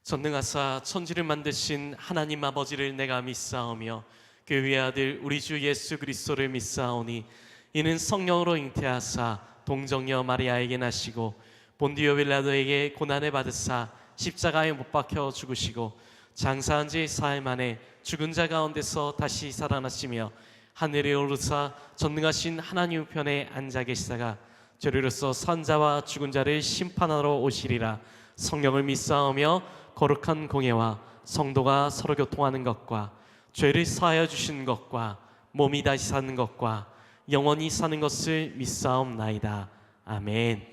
전능하사 천지를 만드신 하나님 아버지를 내가 믿사오며 그 외아들 우리 주 예수 그리스도를 믿사오니 이는 성령으로 잉태하사 동정녀 마리아에게 나시고 본디오 빌라도에게 고난을 받으사 십자가에 못 박혀 죽으시고 장사한 지 사흘 만에 죽은 자 가운데서 다시 살아나시며 하늘에 오르사 전능하신 하나님 우편에 앉아 계시다가 저리로서 산자와 죽은 자를 심판하러 오시리라. 성령을 믿사오며 거룩한 공예와 성도가 서로 교통하는 것과 죄를 사하여 주시는 것과 몸이 다시 사는 것과 영원히 사는 것을 믿사옵나이다. 아멘.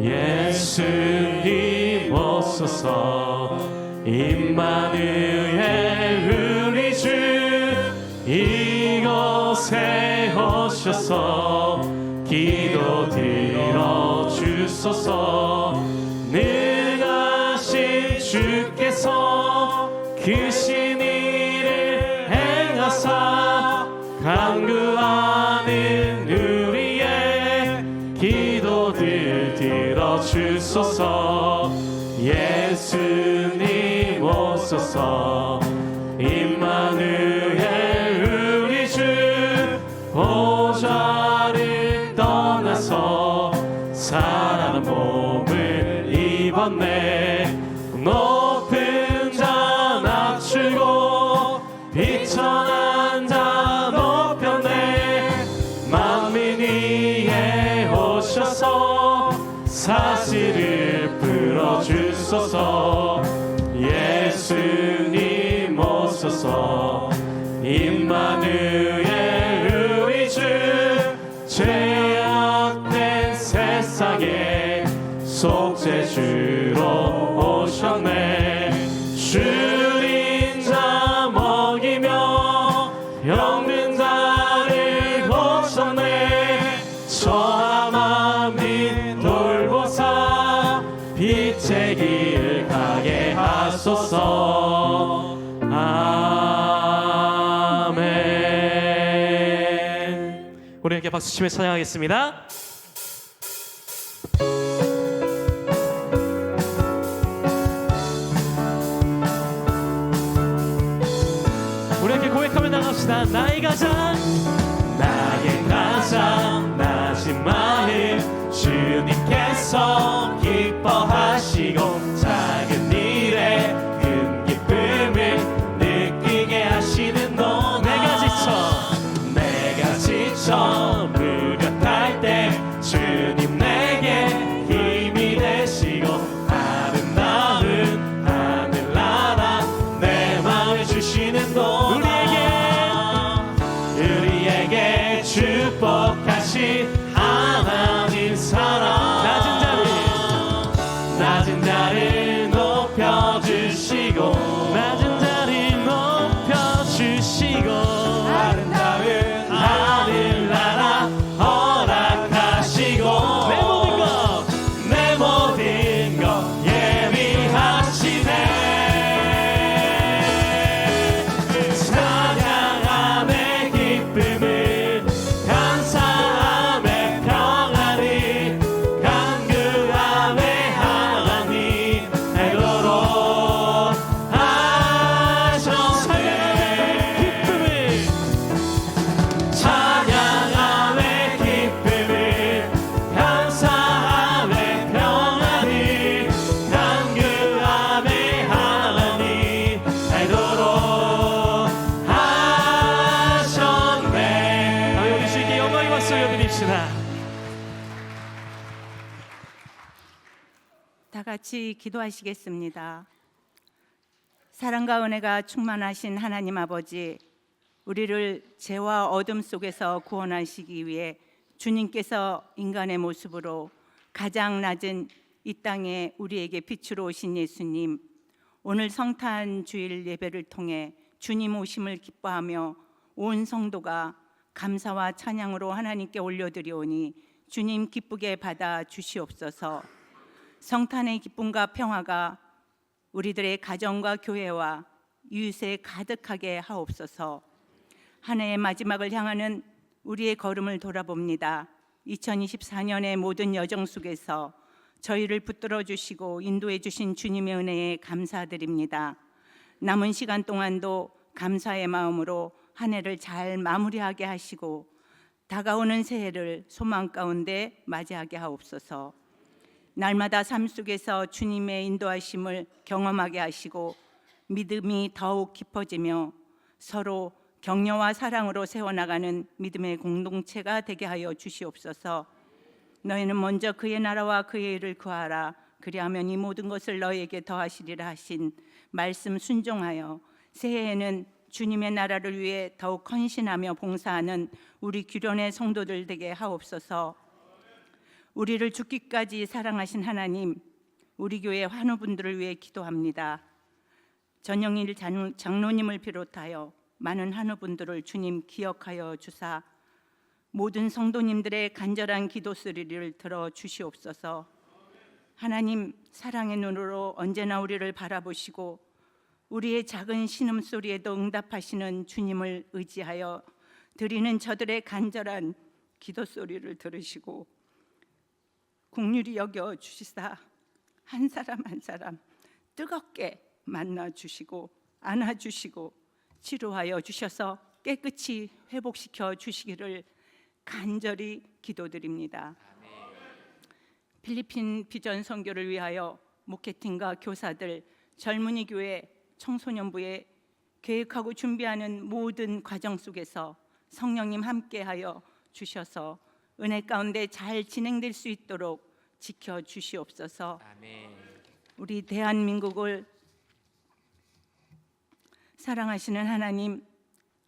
예수님 오소서 임마누엘 우리 주 이곳에 오셔서 기도 들어주소서. 능하신 주께서 크신 일을 행하사 간구하는 우리의 기도들 들어주소서. 예수님 오소서 임마누엘 우리 주 보좌를 떠나서 사랑하는 몸을 입었네. 높은 자 낮추고 비천한 자 높였네. 만민 위에 오셔서 사실을 풀어주소서. 예수님 오소서 임마누엘 우리 주 죄악된 세상에 속죄주로 오셨네. 줄인 자 먹이며 병든 자를 고쳤네. 저한 마음이 돌보사 빛의 길 가게 하소서. 아멘. 우리 함께 박수치며 찬양하겠습니다. 우리 함께 고백하며 나갑시다. 나의 가장 낮은 마음 주님께서 기뻐하시고 작은 일에 큰 기쁨을 느끼게 하시는 너. 내가 지쳐 무력할 때 주님 내게 힘이 되시고 아름다운 하늘나라 내 마음을 주시는 너. 우리에게 축복하신 하나님 사랑. 낮은 자를 높여주시고 낮은 자를 높여주시고 아름다운 하늘나라 허락하시고 내 모든 것 예비하시네. 찬양함의 기쁨을 감사함의 평안을 간구함의 하나님 내도록 하셨네. 찬양함의 기쁨을 감사함의 평안을 간구함의 하나님 내도록 하셨네. 우리 주님께 영광의 박수 올려드립시다. 다 같이 기도하시겠습니다. 사랑과 은혜가 충만하신 하나님 아버지, 우리를 죄와 어둠 속에서 구원하시기 위해 주님께서 인간의 모습으로 가장 낮은 이 땅에 우리에게 빛으로 오신 예수님, 오늘 성탄 주일 예배를 통해 주님 오심을 기뻐하며 온 성도가 감사와 찬양으로 하나님께 올려드리오니 주님 기쁘게 받아 주시옵소서. 성탄의 기쁨과 평화가 우리들의 가정과 교회와 이웃에 가득하게 하옵소서. 한 해의 마지막을 향하는 우리의 걸음을 돌아봅니다. 2024년의 모든 여정 속에서 저희를 붙들어 주시고 인도해 주신 주님의 은혜에 감사드립니다. 남은 시간 동안도 감사의 마음으로 한 해를 잘 마무리하게 하시고 다가오는 새해를 소망 가운데 맞이하게 하옵소서. 날마다 삶 속에서 주님의 인도하심을 경험하게 하시고 믿음이 더욱 깊어지며 서로 격려와 사랑으로 세워나가는 믿음의 공동체가 되게 하여 주시옵소서. 너희는 먼저 그의 나라와 그의 일을 구하라. 그리하면 이 모든 것을 너희에게 더하시리라 하신 말씀 순종하여 새해에는 주님의 나라를 위해 더욱 헌신하며 봉사하는 우리 규련의 성도들 되게 하옵소서. 우리를 죽기까지 사랑하신 하나님, 우리 교회 환우분들을 위해 기도합니다. 전영일 장로님을 비롯하여 많은 환우분들을 주님 기억하여 주사 모든 성도님들의 간절한 기도 소리를 들어 주시옵소서. 하나님, 사랑의 눈으로 언제나 우리를 바라보시고 우리의 작은 신음소리에도 응답하시는 주님을 의지하여 드리는 저들의 간절한 기도 소리를 들으시고 긍휼히 여겨 주시사 한 사람 한 사람 뜨겁게 만나 주시고 안아 주시고 치료하여 주셔서 깨끗이 회복시켜 주시기를 간절히 기도드립니다. 필리핀 비전 선교를 위하여 목회팀과 교사들, 젊은이 교회, 청소년부에 계획하고 준비하는 모든 과정 속에서 성령님 함께하여 주셔서 은혜 가운데 잘 진행될 수 있도록 지켜 주시옵소서. 아멘. 우리 대한민국을 사랑하시는 하나님,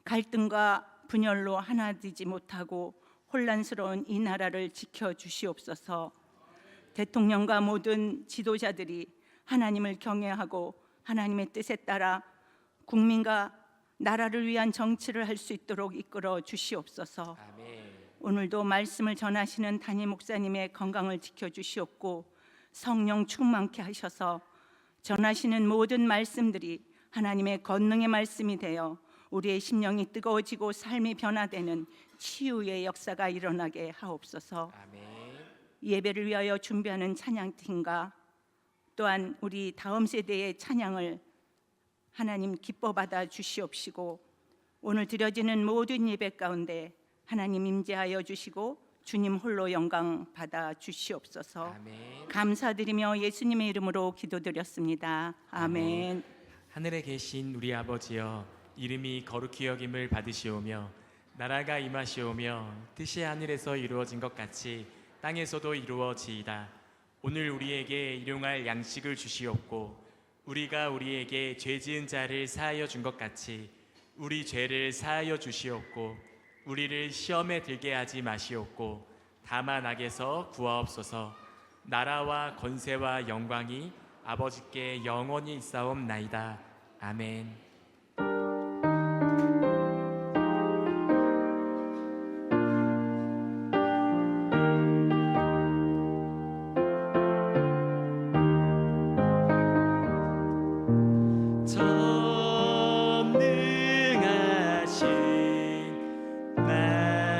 갈등과 분열로 하나 되지 못하고 혼란스러운 이 나라를 지켜 주시옵소서. 대통령과 모든 지도자들이 하나님을 경외하고 하나님의 뜻에 따라 국민과 나라를 위한 정치를 할 수 있도록 이끌어 주시옵소서. 아멘. 오늘도 말씀을 전하시는 담임 목사님의 건강을 지켜 주시옵고 성령 충만케 하셔서 전하시는 모든 말씀들이 하나님의 권능의 말씀이 되어 우리의 심령이 뜨거워지고 삶이 변화되는 치유의 역사가 일어나게 하옵소서. 아멘. 예배를 위하여 준비하는 찬양팀과 또한 우리 다음 세대의 찬양을 하나님 기뻐 받아 주시옵시고 오늘 드려지는 모든 예배 가운데 하나님 임재하여 주시고 주님 홀로 영광 받아 주시옵소서. 아멘. 감사드리며 예수님의 이름으로 기도드렸습니다. 아멘. 하늘에 계신 우리 아버지여, 이름이 거룩히 여김을 받으시오며 나라가 임하시오며 뜻이 하늘에서 이루어진 것 같이 땅에서도 이루어지이다. 오늘 우리에게 일용할 양식을 주시옵고 우리가 우리에게 죄 지은 자를 사하여 준 것 같이 우리 죄를 사하여 주시옵고 우리를 시험에 들게 하지 마시옵고 다만 악에서 구하옵소서. 나라와 권세와 영광이 아버지께 영원히 있사옵나이다. 아멘. 전능하신 나의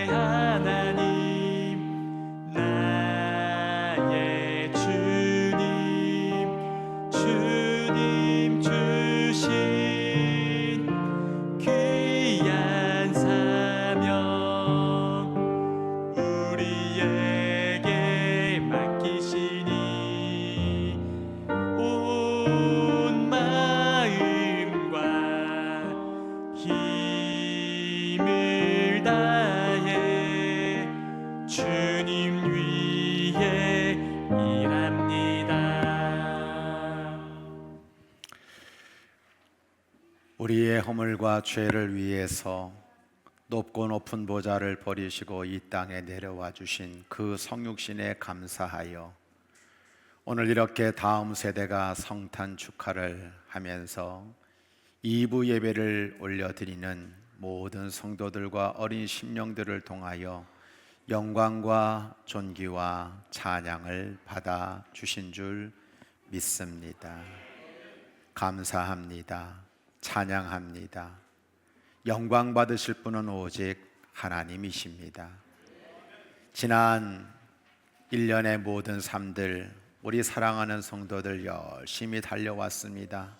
하나님, 나의 주님 주신 귀한 사명 우리에게 맡기시니 온 마음과 힘을 다해 주님 위해 일합니다. 우리의 허물과 죄를 위해서 높고 높은 보좌를 버리시고 이 땅에 내려와 주신 그 성육신에 감사하여 오늘 이렇게 다음 세대가 성탄 축하를 하면서 2부 예배를 올려드리는 모든 성도들과 어린 심령들을 통하여 영광과 존귀와 찬양을 받아 주신 줄 믿습니다. 감사합니다. 찬양합니다. 영광 받으실 분은 오직 하나님이십니다. 지난 1년의 모든 삶들 우리 사랑하는 성도들 열심히 달려왔습니다.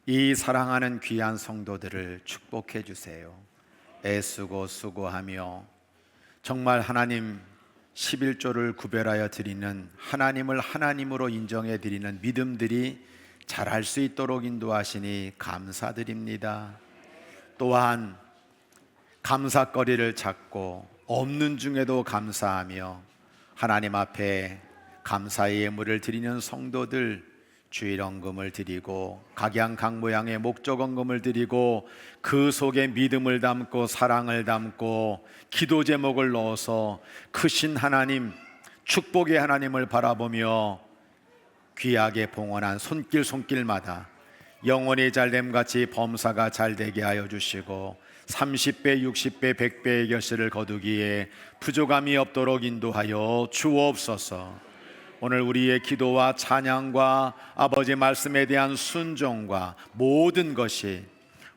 이 사랑하는 귀한 성도들을 축복해 주세요. 애쓰고 수고하며 정말 하나님 11조를 구별하여 드리는 하나님을 하나님으로 인정해 드리는 믿음들이 잘할 수 있도록 인도하시니 감사드립니다. 또한 감사거리를 찾고 없는 중에도 감사하며 하나님 앞에 감사의 예물을 드리는 성도들, 주일헌금을 드리고 각양 모양의 목적헌금을 드리고 그 속에 믿음을 담고 사랑을 담고 기도 제목을 넣어서 크신 하나님, 축복의 하나님을 바라보며 귀하게 봉헌한 손길마다 영원히 잘됨같이 범사가 잘되게 하여 주시고 30배, 60배, 100배의 결실을 거두기에 부족함이 없도록 인도하여 주옵소서. 오늘 우리의 기도와 찬양과 아버지 말씀에 대한 순종과 모든 것이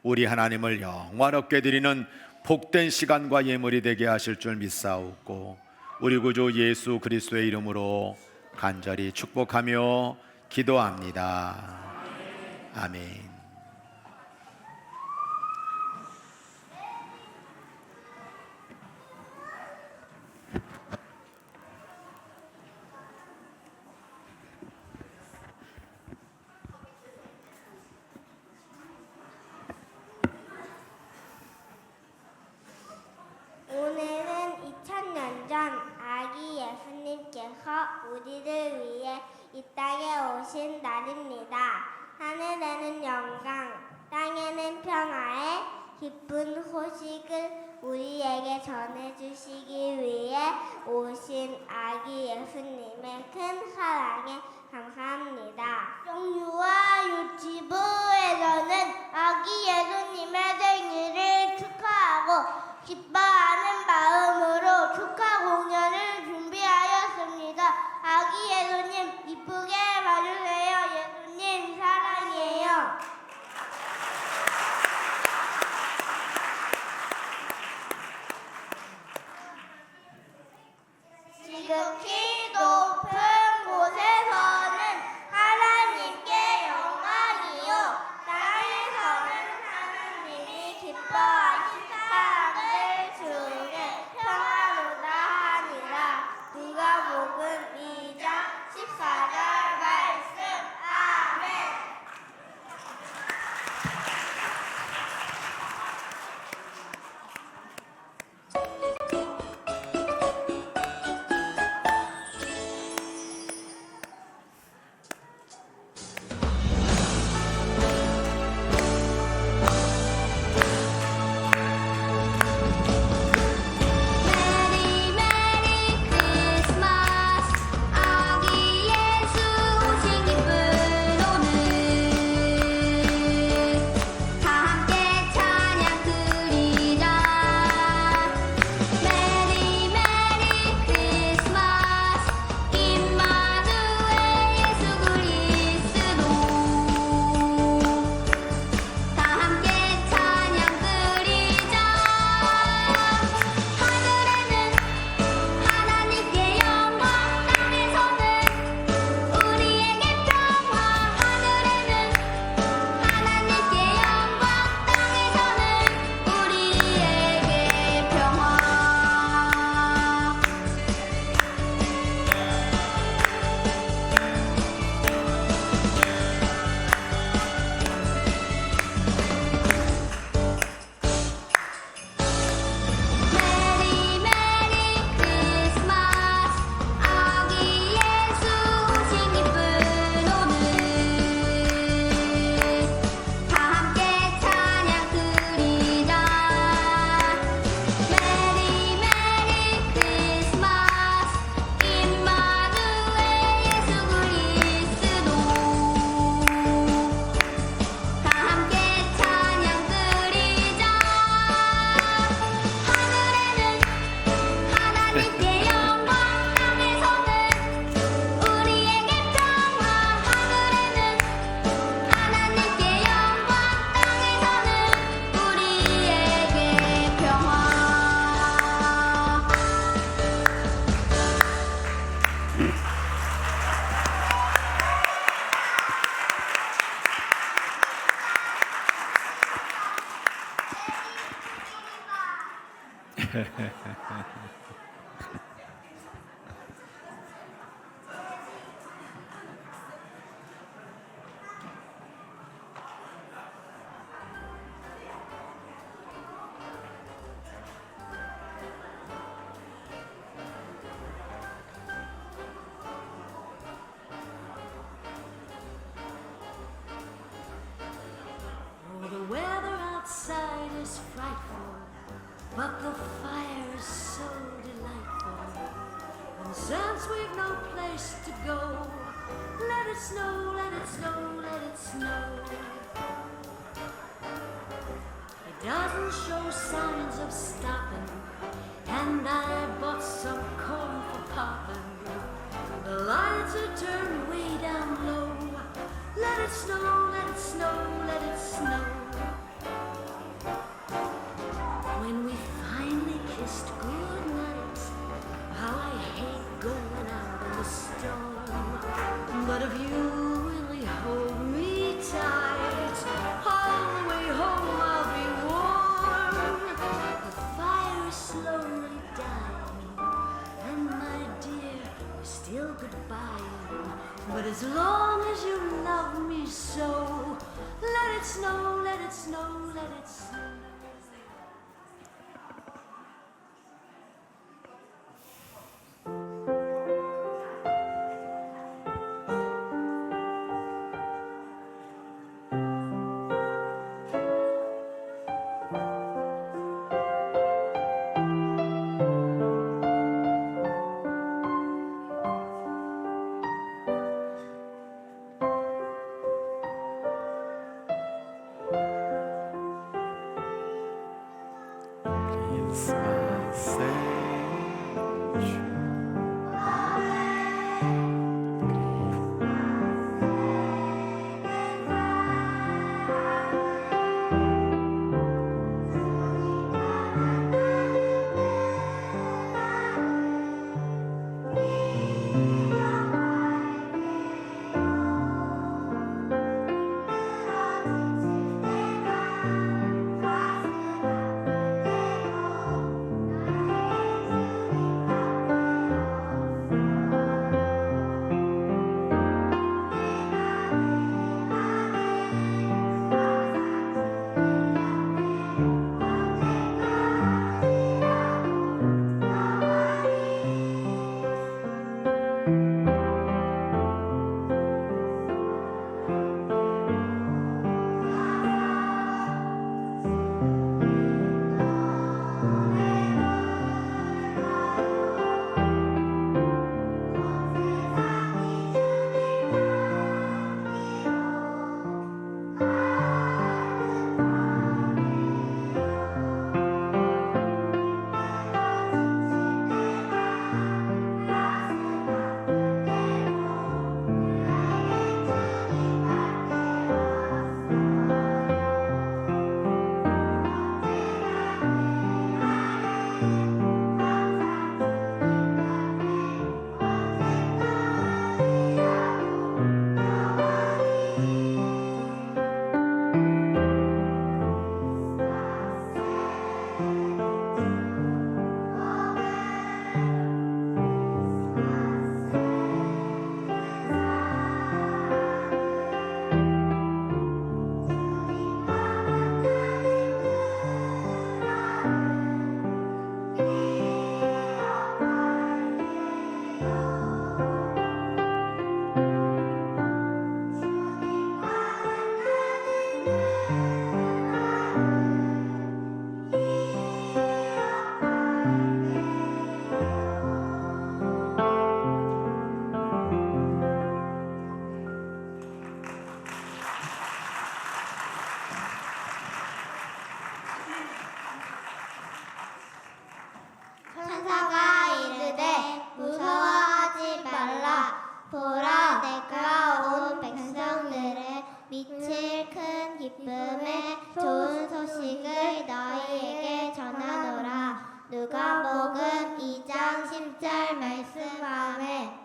우리 하나님을 영화롭게 드리는 복된 시간과 예물이 되게 하실 줄 믿사옵고 우리 구주 예수 그리스도의 이름으로 간절히 축복하며 기도합니다. 아멘. 오늘은 2000년 전 아기 예수님께서 우리를 위해 이 땅에 오신 날입니다. 하늘에는 영광, 땅에는 평화의 기쁜 소식을 우리에게 전해주시기 위해 오신 아기 예수님의 큰 사랑에 감사합니다. 종류와 유치부에서는 아기 예수님의 생일을 축하하고 기뻐하는 마음으로 축하 공연을 준비하였습니다. 아기 예수님 이쁘게 봐주세요. 예수님 사랑해요. 지극히 높은 곳에서는 하나님께 영광이요 땅에서는 하나님이 기뻐하신 사랑을 Oh, the weather outside is frightful, but the fire is so delightful. And since we've no place to go, let it snow, let it snow, let it snow. It doesn't show signs of stopping, and I bought some corn for popping. The lights are turned way down low. Let it snow, let it snow, let it snow. When we finally kissed goodnight, how I hate going out in the storm. But if you really hold me tight, all the way home I'll be warm. The fire is slowly dying, and my dear, we're still goodbye. But as long as you love me so, let it snow, let it snow, let it snow. 누가복음 2장 10절 말씀하에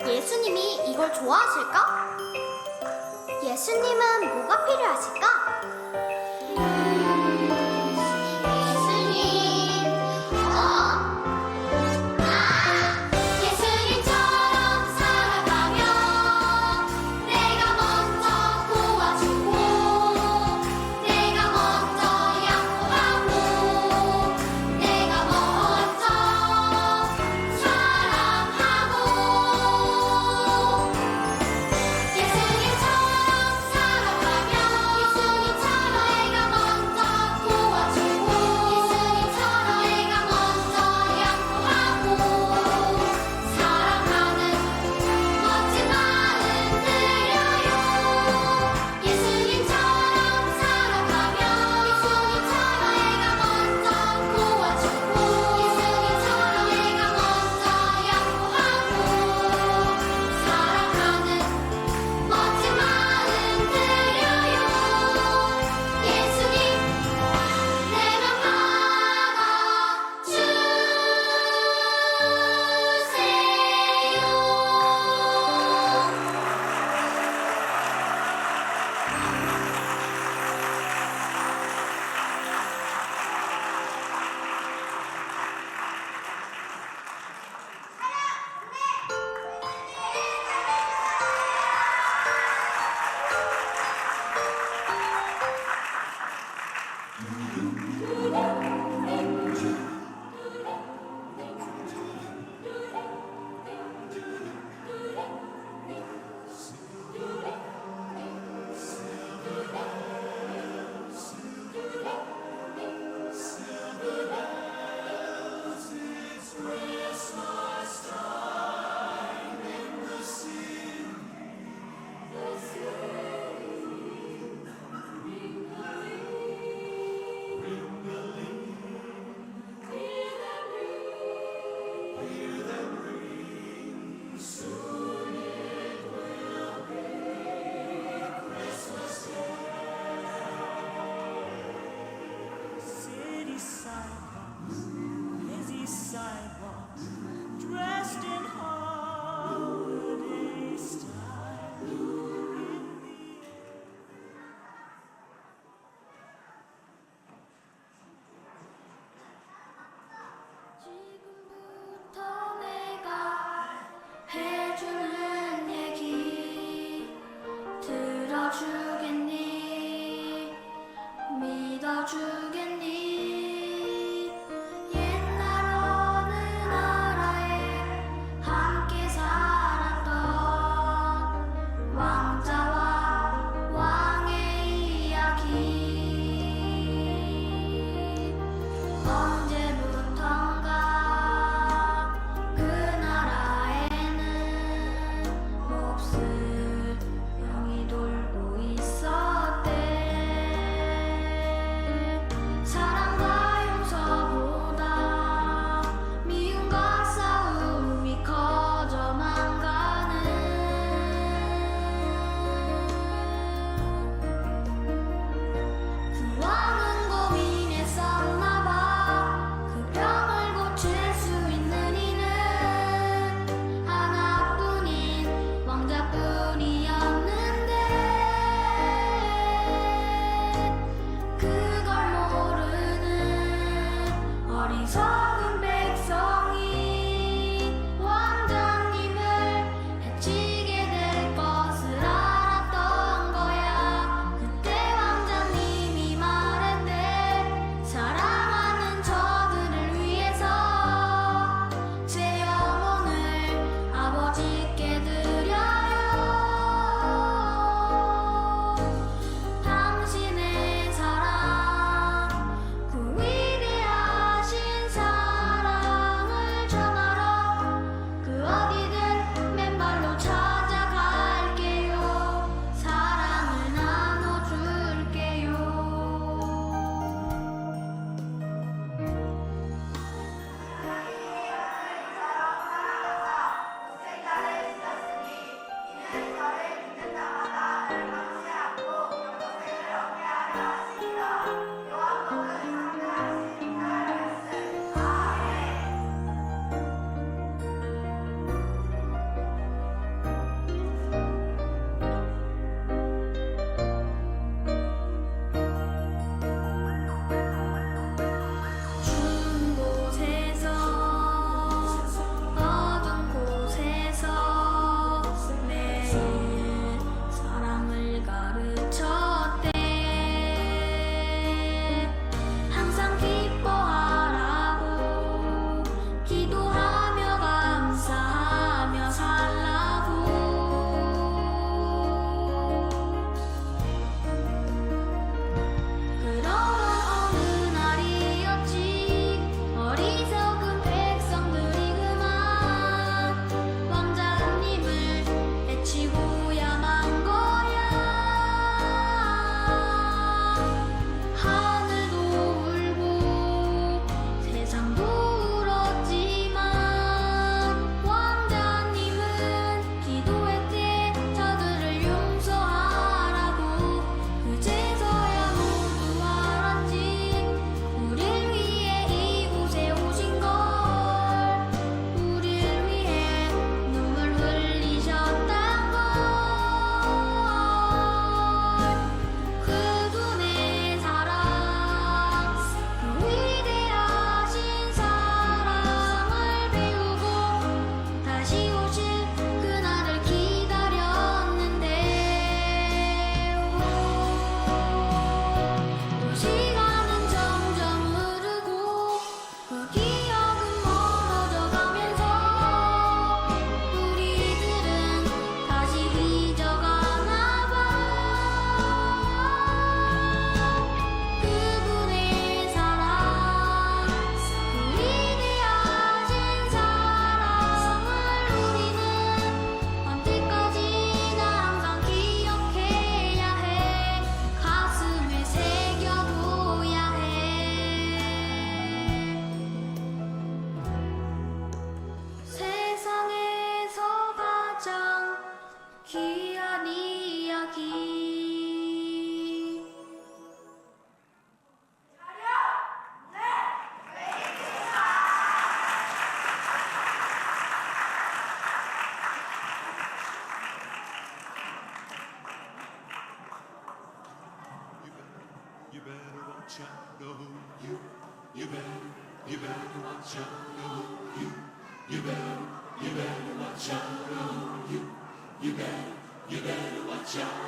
예수님이 이걸 좋아하실까? 예수님은 뭐가 필요하실까? 예수님, 예수님처럼 살아가면 내가 먼저 도와주고 내가 먼저 양보하고 내가 먼저 사랑하고 예수님처럼 살아가면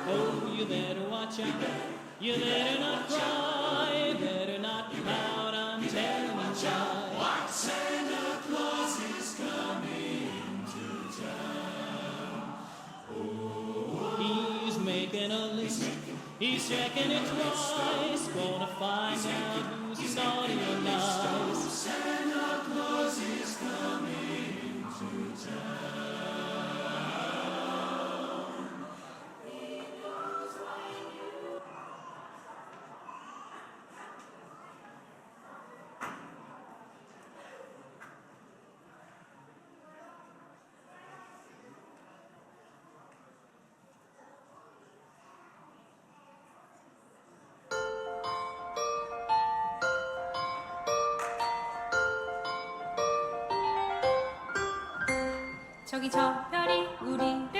Oh, you better watch out. You better not cry. Better not pout. I'm telling you why. Santa Claus is coming to town. Oh, he's making a list. He's checking it twice. Gonna find out who's naughty or nice. Santa Claus is coming to town. 저기 저 별이 우리를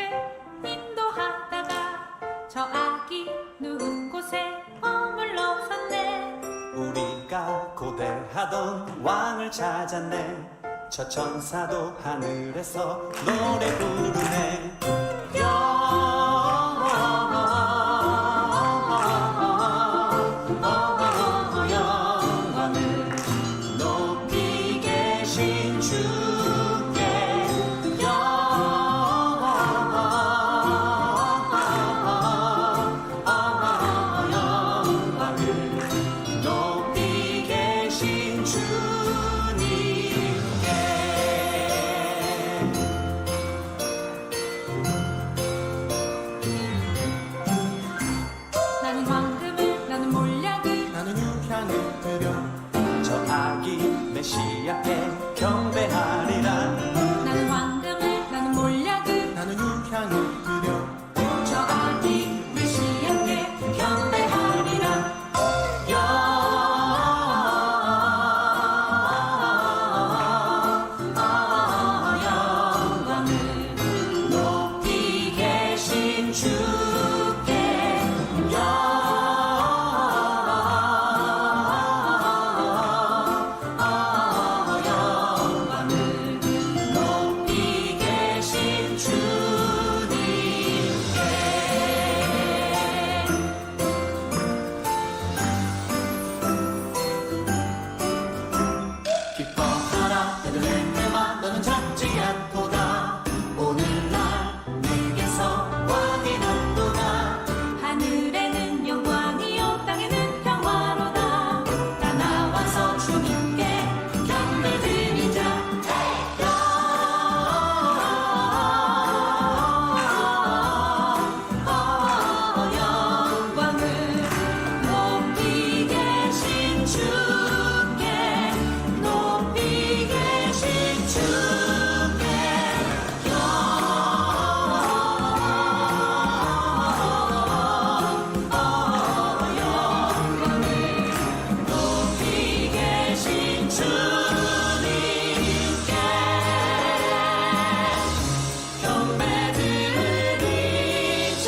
인도하다가 저 아기 누운 곳에 머물러 섰네. 우리가 고대하던 왕을 찾았네. 저 천사도 하늘에서 노래 부르네. 영광을 높이 계신 주께 영광을 높이 계신 주님께. 나는 황금을 나는 몰약을 나는 유향을 드려 저 아기 메시아께 경배하리라. 나는 황금을 나는 몰약을 나는 유향을 드려 저 아기 메시아께 경배하리라. 영광을 높이 계신 주께 영광을 높이 계신 주님께. 기뻐하라 베들레헴아 너는 작지 않도다. 오늘날 내게서 왕이 났도다. 하늘에는 영광이요 땅에는 평화로다. 다 나와서 주님께 경배드리자. 영광을 높이 계신 주께 높이 계신 주께 영광을 높이 계신 주님께 경배드리자.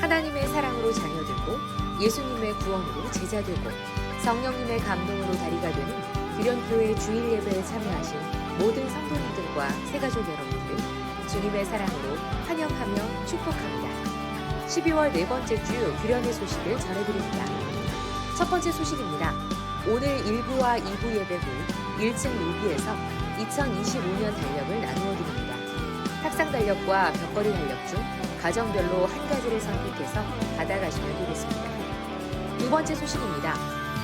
하나님의 사랑으로 자녀되고 예수님의 구원으로 제자되고 성령님의 감동으로 다리가 되는 규련교회 주일 예배에 참여하신 모든 성도님들과 새가족 여러분들 주님의 사랑으로 환영하며 축복합니다. 12월 네 번째 주 규련의 소식을 전해드립니다. 첫 번째 소식입니다. 오늘 1부와 2부 예배 후 1층 로비에서 2025년 달력을 나누어 드립니다. 탁상 달력과 벽걸이 달력 중 가정별로 한 가지를 선택해서 받아가시면 되겠습니다. 두 번째 소식입니다.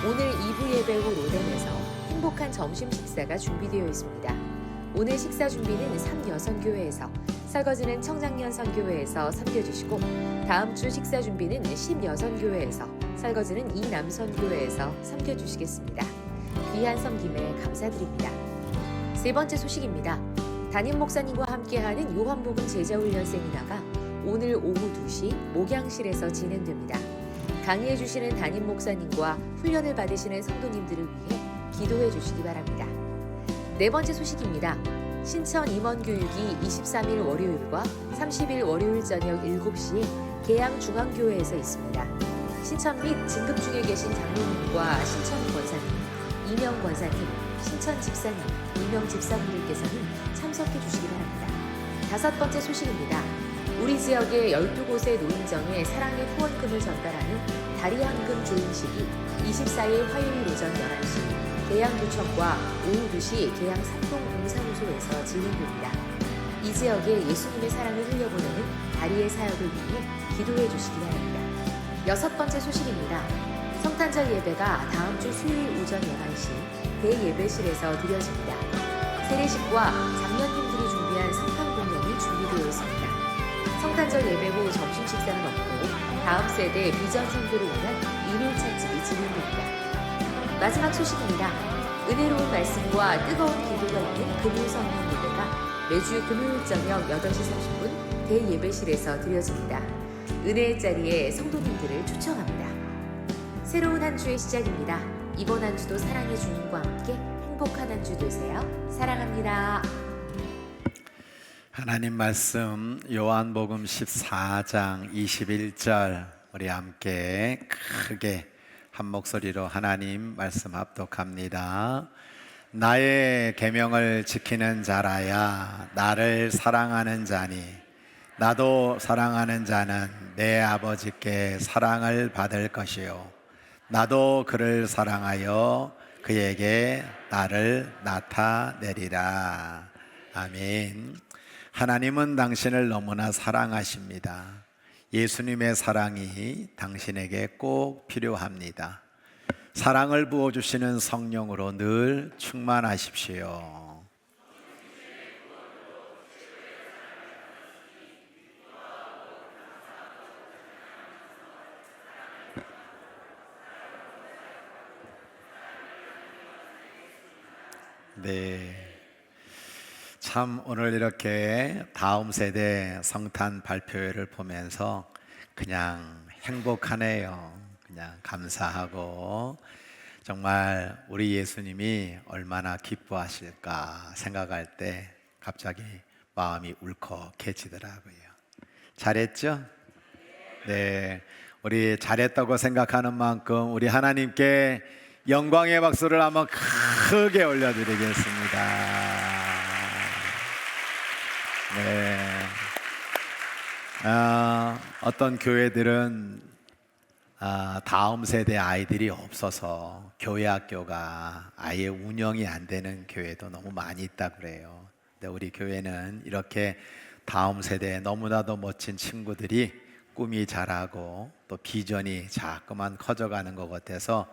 오늘 2부 예배 후 로덴에서 행복한 점심 식사가 준비되어 있습니다. 오늘 식사 준비는 3여선교회에서, 설거지는 청장년 선교회에서 섬겨주시고 다음 주 식사 준비는 10여선교회에서, 설거지는 이남선교회에서 섬겨주시겠습니다. 귀한 섬김에 감사드립니다. 세 번째 소식입니다. 담임 목사님과 함께하는 요한복음 제자훈련 세미나가 오늘 오후 2시 목양실에서 진행됩니다. 강의해 주시는 담임 목사님과 훈련을 받으시는 성도님들을 위해 기도해 주시기 바랍니다. 네 번째 소식입니다. 신천 임원교육이 23일 월요일과 30일 월요일 저녁 7시에 계양 중앙교회에서 있습니다. 신천 및 진급 중에 계신 장로님과 신천 권사님, 이명 권사님, 신천 집사님, 이명 집사님들께서는 참석해 주시기 바랍니다. 다섯 번째 소식입니다. 우리 지역의 12곳의 노인정에 사랑의 후원금을 전달하는 다리한금 조인식이 24일 화요일 오전 11시 계양구청과 오후 2시 계양 삼동봉사무소에서 진행됩니다. 이 지역에 예수님의 사랑을 흘려보내는 다리의 사역을 위해 기도해 주시기 바랍니다. 여섯 번째 소식입니다. 성탄절 예배가 다음 주 수요일 오전 11시 대예배실에서 드려집니다. 세례식과 장년님들이 준비한 성탄 공연이 준비되어 있습니다. 성탄절 예배 후 점심 식사는 없고 다음 세대 비전 선교를 위한 일일 찬집이 진행됩니다. 마지막 소식입니다. 은혜로운 말씀과 뜨거운 기도가 있는 금요 성령 예배가 매주 금요일 저녁 8시 30분 대예배실에서 드려집니다. 은혜의 자리에 성도님들을 초청합니다. 새로운 한 주의 시작입니다. 이번 한 주도 사랑의 주님과 함께 행복한 한 주 되세요. 사랑합니다. 하나님 말씀 요한복음 14장 21절 우리 함께 크게 한 목소리로 하나님 말씀 합독합니다. 나의 계명을 지키는 자라야 나를 사랑하는 자니 나도 사랑하는 자는 내 아버지께 사랑을 받을 것이요 나도 그를 사랑하여 그에게 나를 나타내리라. 아멘. 하나님은 당신을 너무나 사랑하십니다. 예수님의 사랑이 당신에게 꼭 필요합니다. 사랑을 부어주시는 성령으로 늘 충만하십시오. 네. 참 오늘 이렇게 다음 세대 성탄 발표회를 보면서 그냥 행복하네요. 그냥 감사하고 정말 우리 예수님이 얼마나 기뻐하실까 생각할 때 갑자기 마음이 울컥해지더라고요. 잘했죠? 네, 우리 잘했다고 생각하는 만큼 우리 하나님께 영광의 박수를 한번 크게 올려드리겠습니다. 네. 어떤 교회들은 다음 세대 아이들이 없어서 교회 학교가 아예 운영이 안 되는 교회도 너무 많이 있다 그래요. 근데 우리 교회는 이렇게 다음 세대에 너무나도 멋진 친구들이 꿈이 자라고 또 비전이 자꾸만 커져가는 것 같아서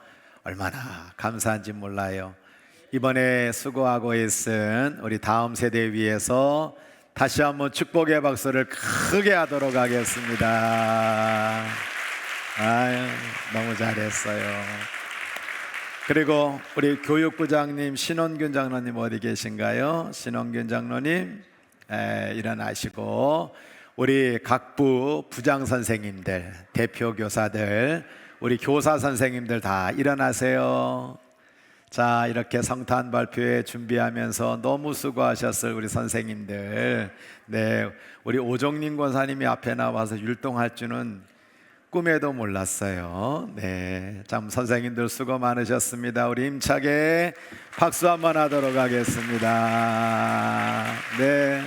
얼마나 감사한지 몰라요. 이번에 수고하고 있은 우리 다음 세대 위해서 다시 한번 축복의 박수를 크게 하도록 하겠습니다. 아유, 너무 잘했어요. 그리고 우리 교육부장님 신원균 장로님 어디 계신가요? 신원균 장로님 일어나시고 우리 각부 부장 선생님들, 대표 교사들, 우리 교사 선생님들 다 일어나세요. 자, 이렇게 성탄 발표회 준비하면서 너무 수고하셨을 우리 선생님들. 네, 우리 오종림 권사님이 앞에 나와서 율동할 줄은 꿈에도 몰랐어요. 네, 참 선생님들 수고 많으셨습니다. 우리 힘차게 박수 한번 하도록 하겠습니다. 네,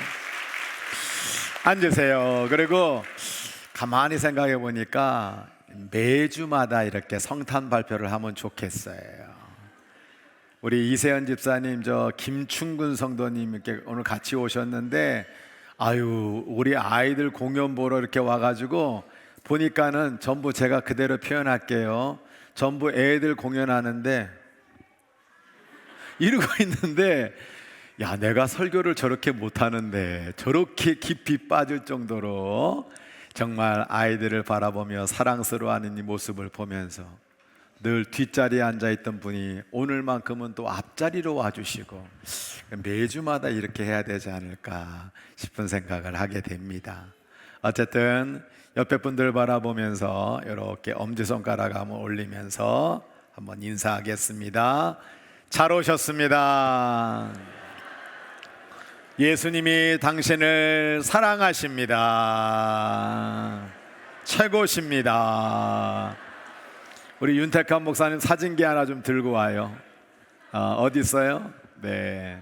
앉으세요. 그리고 가만히 생각해 보니까 매주마다 이렇게 성탄 발표를 하면 좋겠어요. 우리 이세연 집사님, 저 김충근 성도님 이렇게 오늘 같이 오셨는데, 아유, 우리 아이들 공연 보러 이렇게 와가지고 보니까는 전부 제가 그대로 표현할게요. 전부 애들 공연하는데 이러고 있는데, 야, 내가 설교를 저렇게 못하는데 저렇게 깊이 빠질 정도로 정말 아이들을 바라보며 사랑스러워하는 이 모습을 보면서 늘 뒷자리에 앉아있던 분이 오늘만큼은 또 앞자리로 와주시고 매주마다 이렇게 해야 되지 않을까 싶은 생각을 하게 됩니다. 어쨌든 옆에 분들 바라보면서 이렇게 엄지손가락 한번 올리면서 한번 인사하겠습니다. 잘 오셨습니다. 예수님이 당신을 사랑하십니다. 최고십니다. 우리 윤택한 목사님 사진기 하나 좀 들고 와요. 어디 있어요? 네.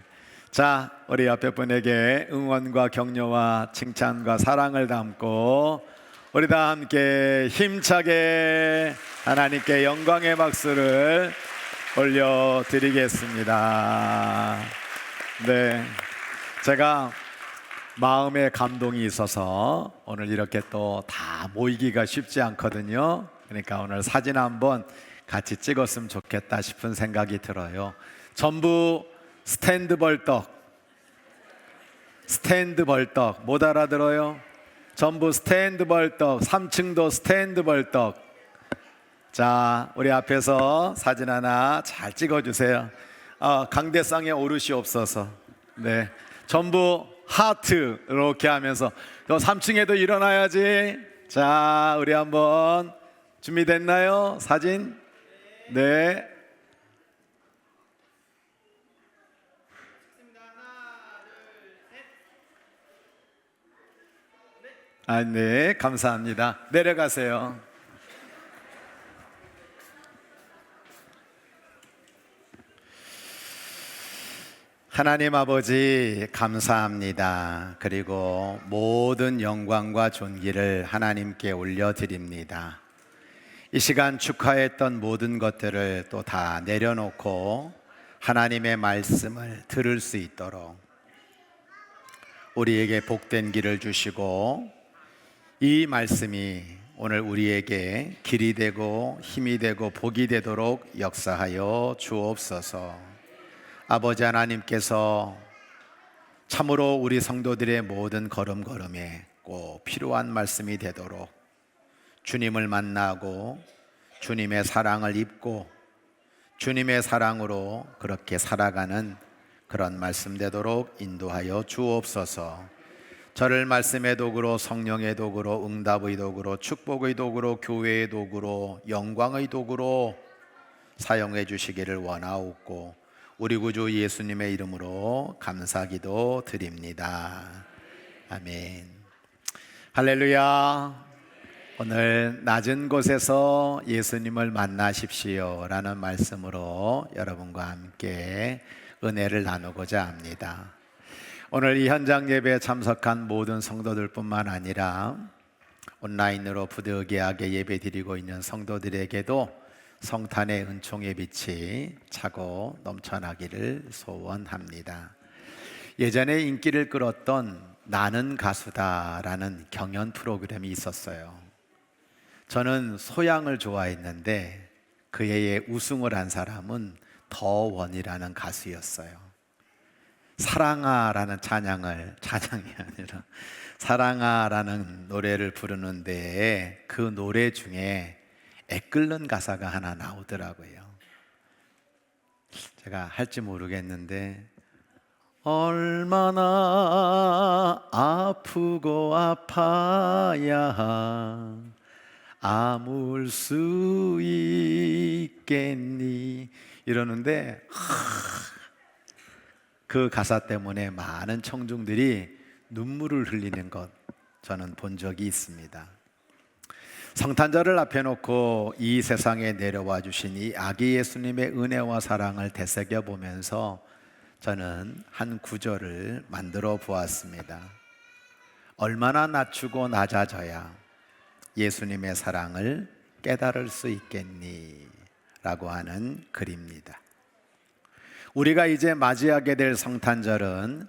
자, 우리 옆에 분에게 응원과 격려와 칭찬과 사랑을 담고 우리 다 함께 힘차게 하나님께 영광의 박수를 올려드리겠습니다. 네. 제가 마음에 감동이 있어서 오늘 이렇게 또 다 모이기가 쉽지 않거든요. 그러니까 오늘 사진 한번 같이 찍었으면 좋겠다 싶은 생각이 들어요. 전부 스탠드 벌떡. 스탠드 벌떡. 못 알아들어요? 전부 스탠드 벌떡. 3층도 스탠드 벌떡. 자, 우리 앞에서 사진 하나 잘 찍어주세요. 강대상에 오르시옵소서. 네, 전부 하트 이렇게 하면서 3층에도 일어나야지. 자, 우리 한번 준비됐나요? 사진? 네. 네, 감사합니다. 내려가세요. 하나님 아버지 감사합니다. 그리고 모든 영광과 존귀를 하나님께 올려드립니다. 이 시간 축하했던 모든 것들을 또 다 내려놓고 하나님의 말씀을 들을 수 있도록 우리에게 복된 길을 주시고 이 말씀이 오늘 우리에게 길이 되고 힘이 되고 복이 되도록 역사하여 주옵소서. 아버지 하나님께서 참으로 우리 성도들의 모든 걸음걸음에 꼭 필요한 말씀이 되도록 주님을 만나고 주님의 사랑을 입고 주님의 사랑으로 그렇게 살아가는 그런 말씀 되도록 인도하여 주옵소서. 저를 말씀의 도구로, 성령의 도구로, 응답의 도구로, 축복의 도구로, 교회의 도구로, 영광의 도구로 사용해 주시기를 원하옵고 우리 구주 예수님의 이름으로 감사기도 드립니다. 아멘. 할렐루야. 오늘 낮은 곳에서 예수님을 만나십시오 라는 말씀으로 여러분과 함께 은혜를 나누고자 합니다. 오늘 이 현장 예배에 참석한 모든 성도들 뿐만 아니라 온라인으로 부득이하게 예배 드리고 있는 성도들에게도 성탄의 은총의 빛이 차고 넘쳐나기를 소원합니다. 예전에 인기를 끌었던 나는 가수다라는 경연 프로그램이 있었어요. 저는 소양을 좋아했는데 그 해에 우승을 한 사람은 더원이라는 가수였어요. 사랑아라는 찬양이 아니라 사랑아라는 노래를 부르는데 그 노래 중에 애끓는 가사가 하나 나오더라고요. 제가 할지 모르겠는데 얼마나 아프고 아파야 아물 수 있겠니 이러는데 그 가사 때문에 많은 청중들이 눈물을 흘리는 것 저는 본 적이 있습니다. 성탄절을 앞에 놓고 이 세상에 내려와 주신 이 아기 예수님의 은혜와 사랑을 되새겨 보면서 저는 한 구절을 만들어 보았습니다. 얼마나 낮추고 낮아져야 예수님의 사랑을 깨달을 수 있겠니? 라고 하는 글입니다. 우리가 이제 맞이하게 될 성탄절은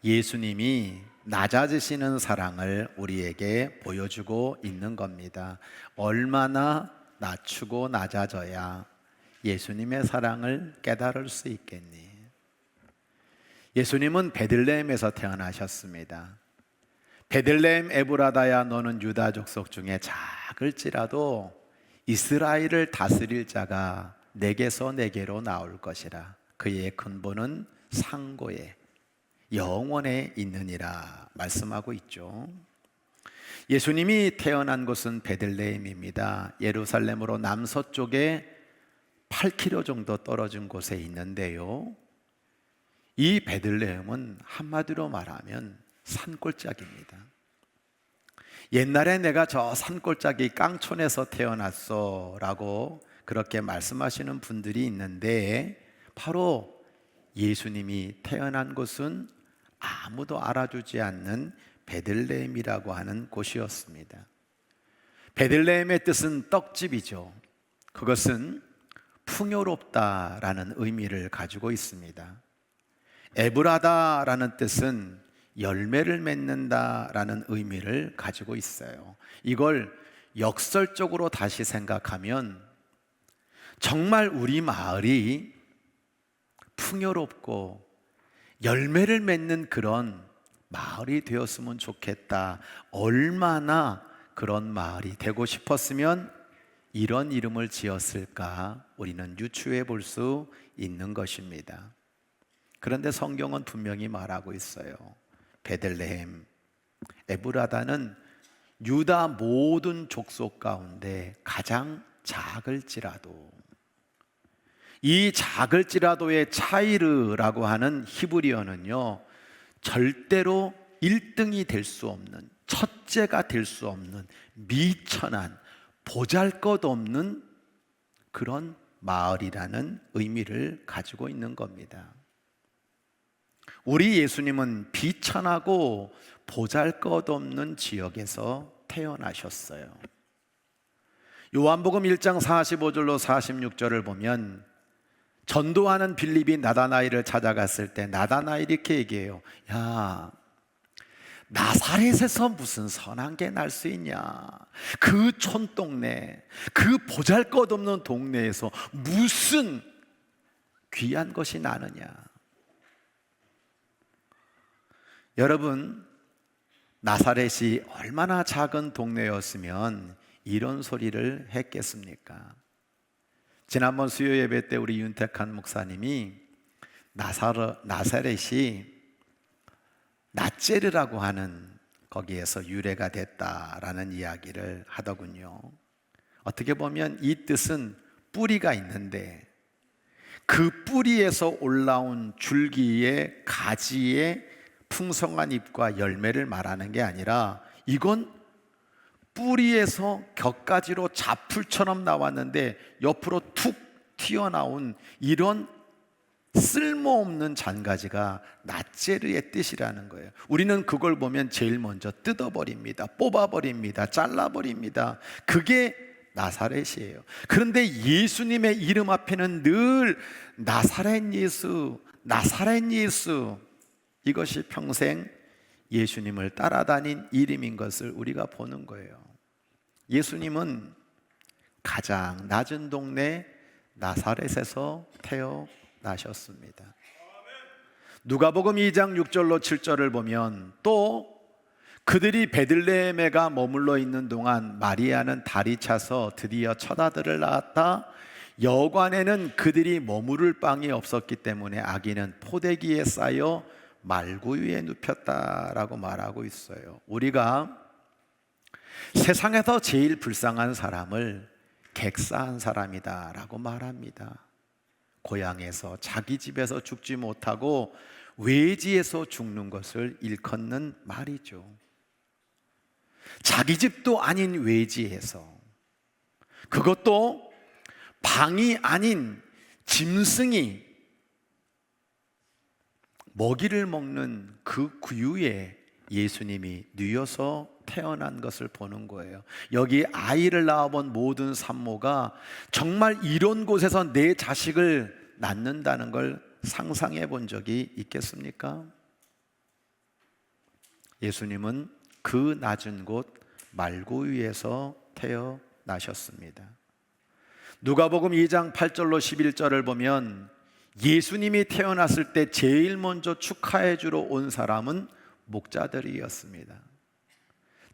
예수님이 낮아지시는 사랑을 우리에게 보여주고 있는 겁니다. 얼마나 낮추고 낮아져야 예수님의 사랑을 깨달을 수 있겠니? 예수님은 베들레헴에서 태어나셨습니다. 베들레헴 에브라다야 너는 유다 족속 중에 작을지라도 이스라엘을 다스릴 자가 내게서 내게로 나올 것이라. 그의 근본은 상고에 영원에 있느니라 말씀하고 있죠. 예수님이 태어난 곳은 베들레헴입니다. 예루살렘으로 남서쪽에 8km 정도 떨어진 곳에 있는데요, 이 베들레헴은 한마디로 말하면 산골짜기입니다. 옛날에 내가 저 산골짜기 깡촌에서 태어났어 라고 그렇게 말씀하시는 분들이 있는데, 바로 예수님이 태어난 곳은 아무도 알아주지 않는 베들레헴이라고 하는 곳이었습니다. 베들레헴의 뜻은 떡집이죠. 그것은 풍요롭다라는 의미를 가지고 있습니다. 에브라다라는 뜻은 열매를 맺는다라는 의미를 가지고 있어요. 이걸 역설적으로 다시 생각하면 정말 우리 마을이 풍요롭고 열매를 맺는 그런 마을이 되었으면 좋겠다. 얼마나 그런 마을이 되고 싶었으면 이런 이름을 지었을까 우리는 유추해 볼 수 있는 것입니다. 그런데 성경은 분명히 말하고 있어요. 베들레헴, 에브라다는 유다 모든 족속 가운데 가장 작을지라도, 이 작을지라도의 차이르라고 하는 히브리어는요, 절대로 1등이 될 수 없는, 첫째가 될 수 없는 미천한, 보잘것없는 그런 마을이라는 의미를 가지고 있는 겁니다. 우리 예수님은 비천하고 보잘것없는 지역에서 태어나셨어요. 요한복음 1장 45절로 46절을 보면 전도하는 빌립이 나다나엘을 찾아갔을 때 나다나엘이 이렇게 얘기해요. 야, 나사렛에서 무슨 선한 게 날 수 있냐? 그 촌동네, 그 보잘것없는 동네에서 무슨 귀한 것이 나느냐? 여러분, 나사렛이 얼마나 작은 동네였으면 이런 소리를 했겠습니까? 지난번 수요 예배 때 우리 윤택한 목사님이 나사렛이 낫제르라고 하는 거기에서 유래가 됐다라는 이야기를 하더군요. 어떻게 보면 이 뜻은 뿌리가 있는데 그 뿌리에서 올라온 줄기의 가지의 풍성한 잎과 열매를 말하는 게 아니라, 이건 뿌리에서 곁가지로 자풀처럼 나왔는데 옆으로 툭 튀어나온 이런 쓸모없는 잔가지가 낫제르의 뜻이라는 거예요. 우리는 그걸 보면 제일 먼저 뜯어버립니다. 뽑아버립니다. 잘라버립니다. 그게 나사렛이에요. 그런데 예수님의 이름 앞에는 늘 나사렛 예수, 나사렛 예수, 이것이 평생 예수님을 따라다닌 이름인 것을 우리가 보는 거예요. 예수님은 가장 낮은 동네 나사렛에서 태어나셨습니다. 누가복음 2장 6절로 7절을 보면 또 그들이 베들레헴에가 머물러 있는 동안 마리아는 달이 차서 드디어 첫 아들을 낳았다. 여관에는 그들이 머무를 방이 없었기 때문에 아기는 포대기에 쌓여 말구 위에 눕혔다라고 말하고 있어요. 우리가 세상에서 제일 불쌍한 사람을 객사한 사람이다라고 말합니다. 고향에서 자기 집에서 죽지 못하고 외지에서 죽는 것을 일컫는 말이죠. 자기 집도 아닌 외지에서, 그것도 방이 아닌 짐승이 먹이를 먹는 그 구유에 예수님이 뉘어서 태어난 것을 보는 거예요. 여기 아이를 낳아본 모든 산모가 정말 이런 곳에서 내 자식을 낳는다는 걸 상상해 본 적이 있겠습니까? 예수님은 그 낮은 곳 말구 위에서 태어나셨습니다. 누가복음 2장 8절로 11절을 보면 예수님이 태어났을 때 제일 먼저 축하해 주러 온 사람은 목자들이었습니다.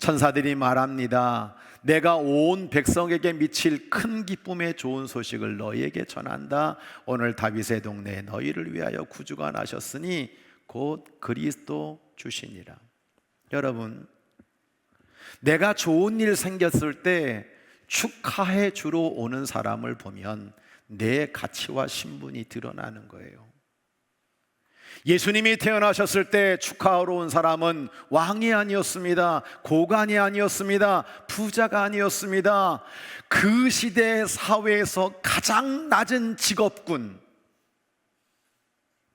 천사들이 말합니다. 내가 온 백성에게 미칠 큰 기쁨의 좋은 소식을 너희에게 전한다. 오늘 다윗의 동네에 너희를 위하여 구주가 나셨으니 곧 그리스도 주시니라. 여러분, 내가 좋은 일 생겼을 때 축하해 주러 오는 사람을 보면 내 가치와 신분이 드러나는 거예요. 예수님이 태어나셨을 때 축하하러 온 사람은 왕이 아니었습니다. 고관이 아니었습니다. 부자가 아니었습니다. 그 시대 사회에서 가장 낮은 직업군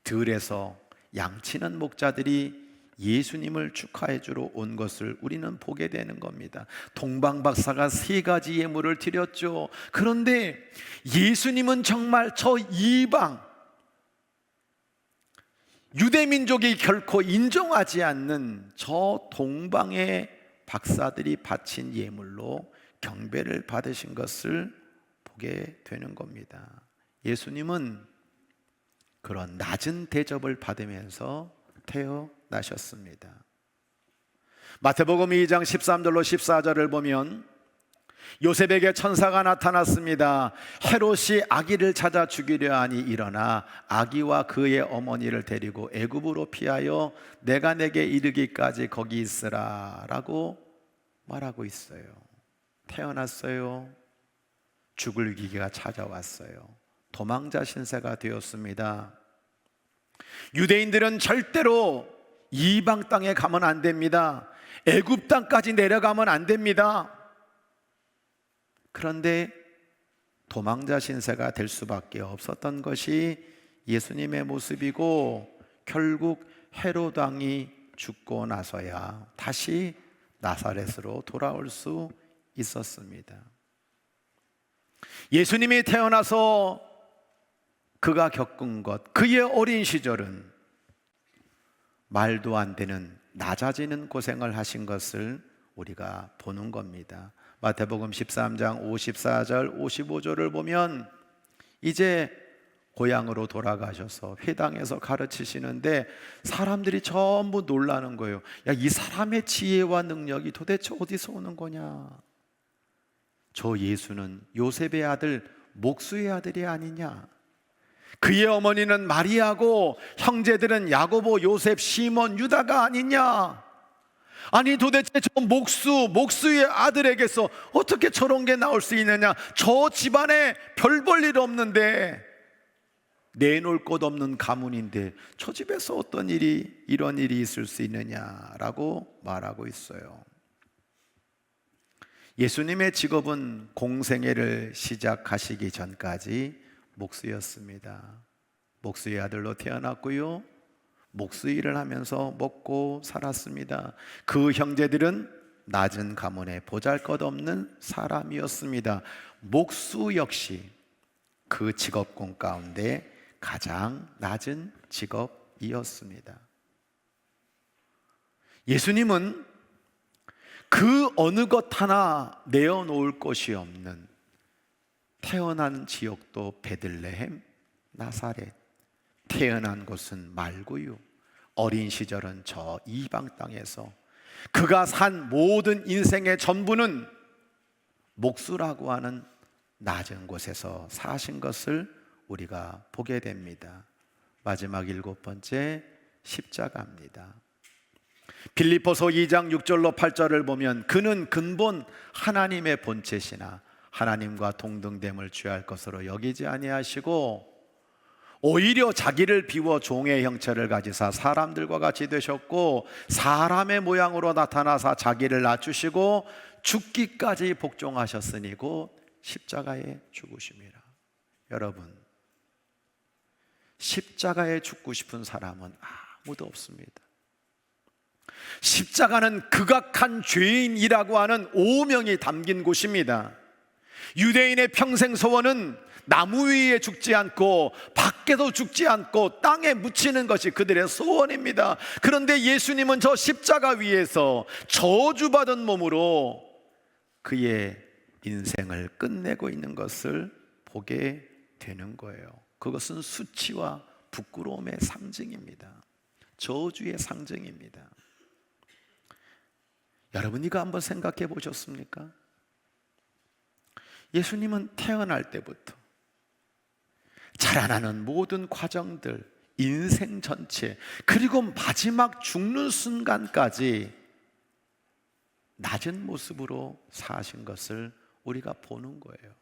들에서 양치는 목자들이 예수님을 축하해 주러 온 것을 우리는 보게 되는 겁니다. 동방박사가 3가지 예물을 드렸죠. 그런데 예수님은 정말 저 이방 유대민족이 결코 인정하지 않는 저 동방의 박사들이 바친 예물로 경배를 받으신 것을 보게 되는 겁니다. 예수님은 그런 낮은 대접을 받으면서 태어나셨습니다. 마태복음 2장 13절로 14절을 보면 요셉에게 천사가 나타났습니다. 헤롯이 아기를 찾아 죽이려 하니 일어나 아기와 그의 어머니를 데리고 애굽으로 피하여 내가 내게 이르기까지 거기 있으라 라고 말하고 있어요. 태어났어요. 죽을 위기가 찾아왔어요. 도망자 신세가 되었습니다. 유대인들은 절대로 이방 땅에 가면 안 됩니다. 애굽 땅까지 내려가면 안 됩니다. 그런데 도망자 신세가 될 수밖에 없었던 것이 예수님의 모습이고, 결국 헤롯 왕이 죽고 나서야 다시 나사렛으로 돌아올 수 있었습니다. 예수님이 태어나서 그가 겪은 것, 그의 어린 시절은 말도 안 되는 낮아지는 고생을 하신 것을 우리가 보는 겁니다. 마태복음 13장 54절 55절을 보면 이제 고향으로 돌아가셔서 회당에서 가르치시는데 사람들이 전부 놀라는 거예요. 야, 이 사람의 지혜와 능력이 도대체 어디서 오는 거냐? 저 예수는 요셉의 아들 목수의 아들이 아니냐? 그의 어머니는 마리아고 형제들은 야고보, 요셉, 시몬, 유다가 아니냐? 아니 도대체 저 목수의 아들에게서 어떻게 저런 게 나올 수 있느냐? 저 집안에 별 볼 일 없는데, 내놓을 곳 없는 가문인데 저 집에서 이런 일이 있을 수 있느냐라고 말하고 있어요. 예수님의 직업은 공생애를 시작하시기 전까지 목수였습니다. 목수의 아들로 태어났고요, 목수 일을 하면서 먹고 살았습니다. 그 형제들은 낮은 가문에 보잘것없는 사람이었습니다. 목수 역시 그 직업군 가운데 가장 낮은 직업이었습니다. 예수님은 그 어느 것 하나 내어놓을 곳이 없는, 태어난 지역도 베들레헴, 나사렛, 태어난 곳은 말구유, 어린 시절은 저 이방 땅에서 그가 산 모든 인생의 전부는 목수라고 하는 낮은 곳에서 사신 것을 우리가 보게 됩니다. 마지막 7번째, 십자가입니다. 빌립보서 2장 6절로 8절을 보면 그는 근본 하나님의 본체시나 하나님과 동등됨을 취할 것으로 여기지 아니하시고 오히려 자기를 비워 종의 형체를 가지사 사람들과 같이 되셨고 사람의 모양으로 나타나사 자기를 낮추시고 죽기까지 복종하셨으니 곧 십자가에 죽으심이라. 여러분, 십자가에 죽고 싶은 사람은 아무도 없습니다. 십자가는 극악한 죄인이라고 하는 오명이 담긴 곳입니다. 유대인의 평생 소원은 나무 위에 죽지 않고 밖에도 죽지 않고 땅에 묻히는 것이 그들의 소원입니다. 그런데 예수님은 저 십자가 위에서 저주받은 몸으로 그의 인생을 끝내고 있는 것을 보게 되는 거예요. 그것은 수치와 부끄러움의 상징입니다. 저주의 상징입니다. 여러분 이거 한번 생각해 보셨습니까? 예수님은 태어날 때부터 자라나는 모든 과정들, 인생 전체, 그리고 마지막 죽는 순간까지 낮은 모습으로 사신 것을 우리가 보는 거예요.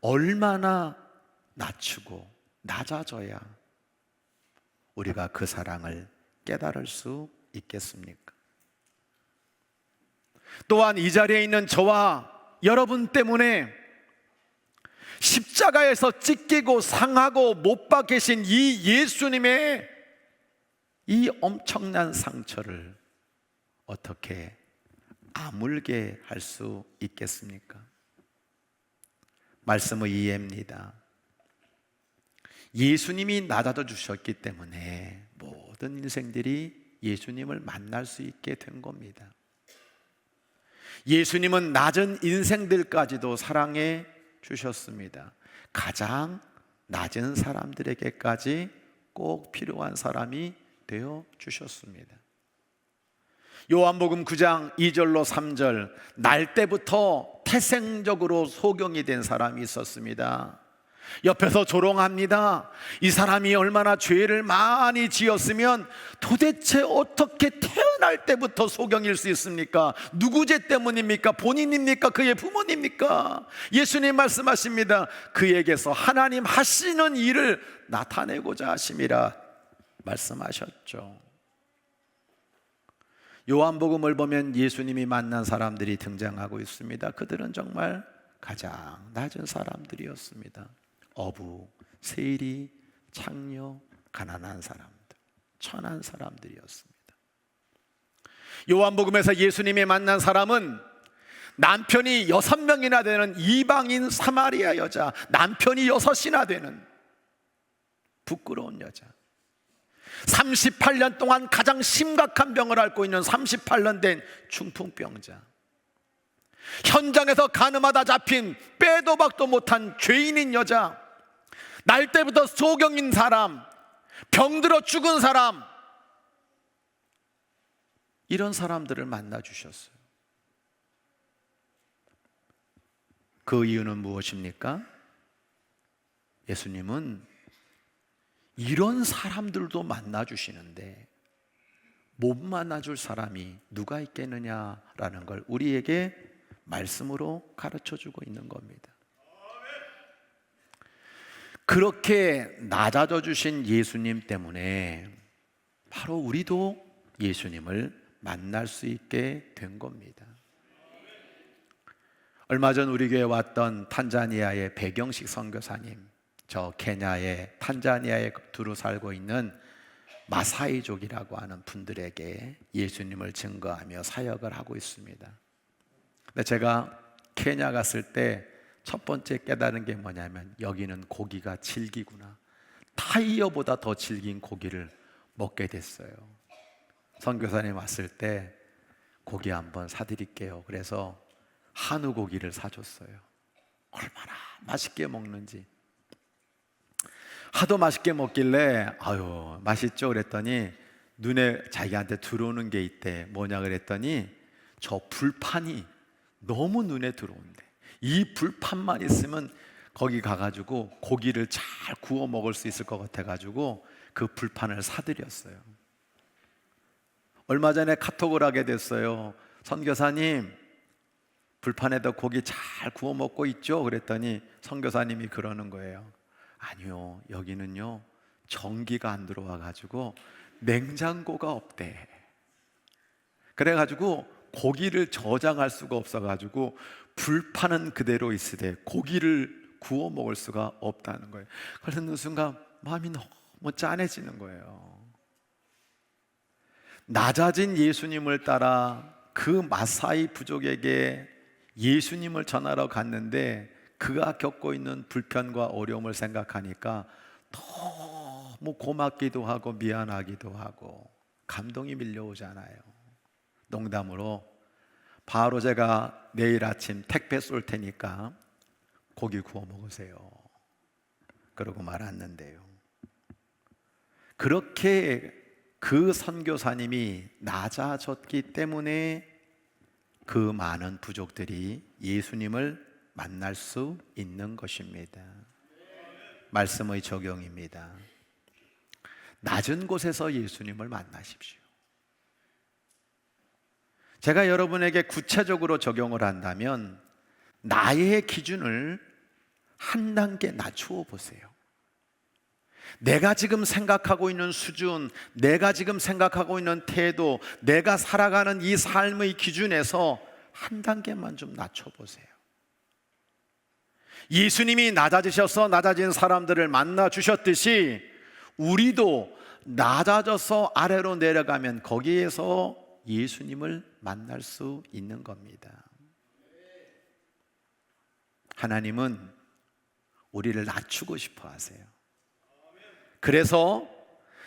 얼마나 낮추고 낮아져야 우리가 그 사랑을 깨달을 수 있겠습니까? 또한 이 자리에 있는 저와 여러분 때문에 십자가에서 찢기고 상하고 못 박히신 이 예수님의 이 엄청난 상처를 어떻게 아물게 할 수 있겠습니까? 말씀의 이해입니다. 예수님이 낮아져 주셨기 때문에 모든 인생들이 예수님을 만날 수 있게 된 겁니다. 예수님은 낮은 인생들까지도 사랑해 주셨습니다. 가장 낮은 사람들에게까지 꼭 필요한 사람이 되어 주셨습니다. 요한복음 9장 2절로 3절, 날 때부터 태생적으로 소경이 된 사람이 있었습니다. 옆에서 조롱합니다. 이 사람이 얼마나 죄를 많이 지었으면 도대체 어떻게 태어날 때부터 소경일 수 있습니까? 누구 죄 때문입니까? 본인입니까? 그의 부모님입니까? 예수님 말씀하십니다. 그에게서 하나님 하시는 일을 나타내고자 하심이라 말씀하셨죠. 요한복음을 보면 예수님이 만난 사람들이 등장하고 있습니다. 그들은 정말 가장 낮은 사람들이었습니다. 어부, 세리, 창녀, 가난한 사람들, 천한 사람들이었습니다. 요한복음에서 예수님이 만난 사람은 남편이 6명이나 되는 이방인 사마리아 여자, 남편이 6이나 되는 부끄러운 여자, 38년 동안 가장 심각한 병을 앓고 있는 38년 된 중풍병자, 현장에서 가늠하다 잡힌 빼도 박도 못한 죄인인 여자, 날 때부터 소경인 사람, 병들어 죽은 사람, 이런 사람들을 만나 주셨어요. 그 이유는 무엇입니까? 예수님은 이런 사람들도 만나 주시는데 못 만나 줄 사람이 누가 있겠느냐라는 걸 우리에게 말씀으로 가르쳐 주고 있는 겁니다. 그렇게 낮아져 주신 예수님 때문에 바로 우리도 예수님을 만날 수 있게 된 겁니다. 얼마 전 우리 교회에 왔던 탄자니아의 배경식 선교사님, 저 케냐의 탄자니아에 두루 살고 있는 마사이족이라고 하는 분들에게 예수님을 증거하며 사역을 하고 있습니다. 근데 제가 케냐 갔을 때 첫 번째 깨달은 게 뭐냐면 여기는 고기가 질기구나. 타이어보다 더 질긴 고기를 먹게 됐어요. 선교사님 왔을 때 고기 한번 사드릴게요. 그래서 한우 고기를 사줬어요. 얼마나 맛있게 먹는지. 하도 맛있게 먹길래 아유 맛있죠 그랬더니 눈에 자기한테 들어오는 게 있대. 뭐냐 그랬더니 저 불판이 너무 눈에 들어온대. 이 불판만 있으면 거기 가가지고 고기를 잘 구워 먹을 수 있을 것 같아가지고 그 불판을 사드렸어요. 얼마 전에 카톡을 하게 됐어요. 선교사님 불판에다 고기 잘 구워 먹고 있죠? 그랬더니 선교사님이 그러는 거예요. 아니요, 여기는요 전기가 안 들어와가지고 냉장고가 없대. 그래가지고 고기를 저장할 수가 없어가지고 불판은 그대로 있으되 고기를 구워 먹을 수가 없다는 거예요. 그러는 순간 마음이 너무 짠해지는 거예요. 낮아진 예수님을 따라 그 마사이 부족에게 예수님을 전하러 갔는데 그가 겪고 있는 불편과 어려움을 생각하니까 너무 고맙기도 하고 미안하기도 하고 감동이 밀려오잖아요. 농담으로 바로 제가 내일 아침 택배 쏠 테니까 고기 구워 먹으세요. 그러고 말았는데요. 그렇게 그 선교사님이 낮아졌기 때문에 그 많은 부족들이 예수님을 만날 수 있는 것입니다. 말씀의 적용입니다. 낮은 곳에서 예수님을 만나십시오. 제가 여러분에게 구체적으로 적용을 한다면 나의 기준을 한 단계 낮추어 보세요. 내가 지금 생각하고 있는 수준, 내가 지금 생각하고 있는 태도, 내가 살아가는 이 삶의 기준에서 한 단계만 좀 낮춰보세요. 예수님이 낮아지셔서 낮아진 사람들을 만나 주셨듯이 우리도 낮아져서 아래로 내려가면 거기에서 예수님을 만날 수 있는 겁니다. 하나님은 우리를 낮추고 싶어 하세요. 그래서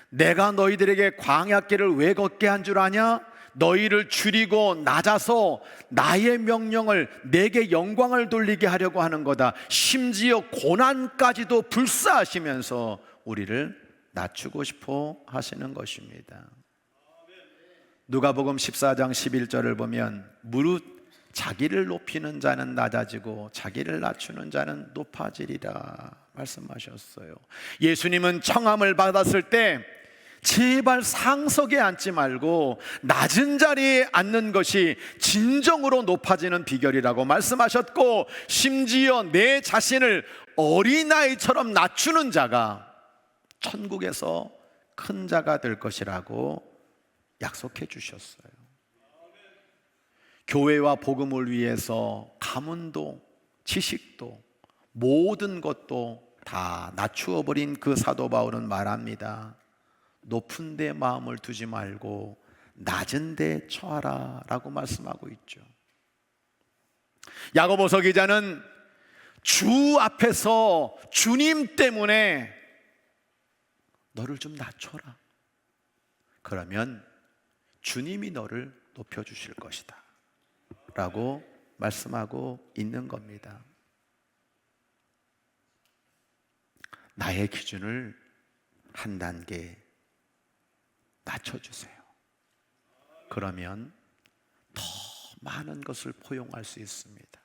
내가 너희들에게 광야길을 왜 걷게 한 줄 아냐? 너희를 줄이고 낮아서 나의 명령을, 내게 영광을 돌리게 하려고 하는 거다. 심지어 고난까지도 불사하시면서 우리를 낮추고 싶어 하시는 것입니다. 누가복음 14장 11절을 보면 무릇 자기를 높이는 자는 낮아지고 자기를 낮추는 자는 높아지리라 말씀하셨어요. 예수님은 청함을 받았을 때 제발 상석에 앉지 말고 낮은 자리에 앉는 것이 진정으로 높아지는 비결이라고 말씀하셨고, 심지어 내 자신을 어린아이처럼 낮추는 자가 천국에서 큰 자가 될 것이라고 약속해 주셨어요. 교회와 복음을 위해서 가문도 지식도 모든 것도 다 낮추어 버린 그 사도 바울은 말합니다. 높은 데 마음을 두지 말고 낮은 데 처하라 라고 말씀하고 있죠. 야고보서 기자는 주 앞에서 주님 때문에 너를 좀 낮춰라. 그러면 주님이 너를 높여주실 것이다 라고 말씀하고 있는 겁니다. 나의 기준을 한 단계 낮춰주세요. 그러면 더 많은 것을 포용할 수 있습니다.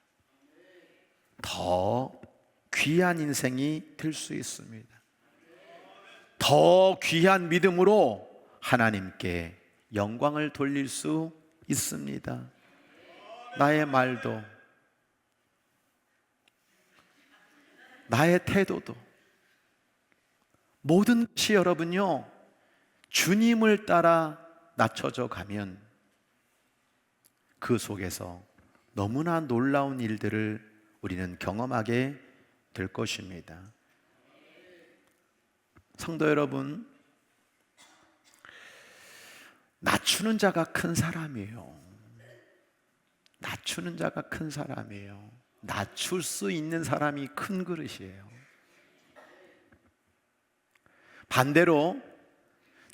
더 귀한 인생이 될 수 있습니다. 더 귀한 믿음으로 하나님께 영광을 돌릴 수 있습니다. 나의 말도, 나의 태도도, 모든 것이 여러분요, 주님을 따라 낮춰져 가면 그 속에서 너무나 놀라운 일들을 우리는 경험하게 될 것입니다. 성도 여러분, 낮추는 자가 큰 사람이에요. 낮추는 자가 큰 사람이에요. 낮출 수 있는 사람이 큰 그릇이에요. 반대로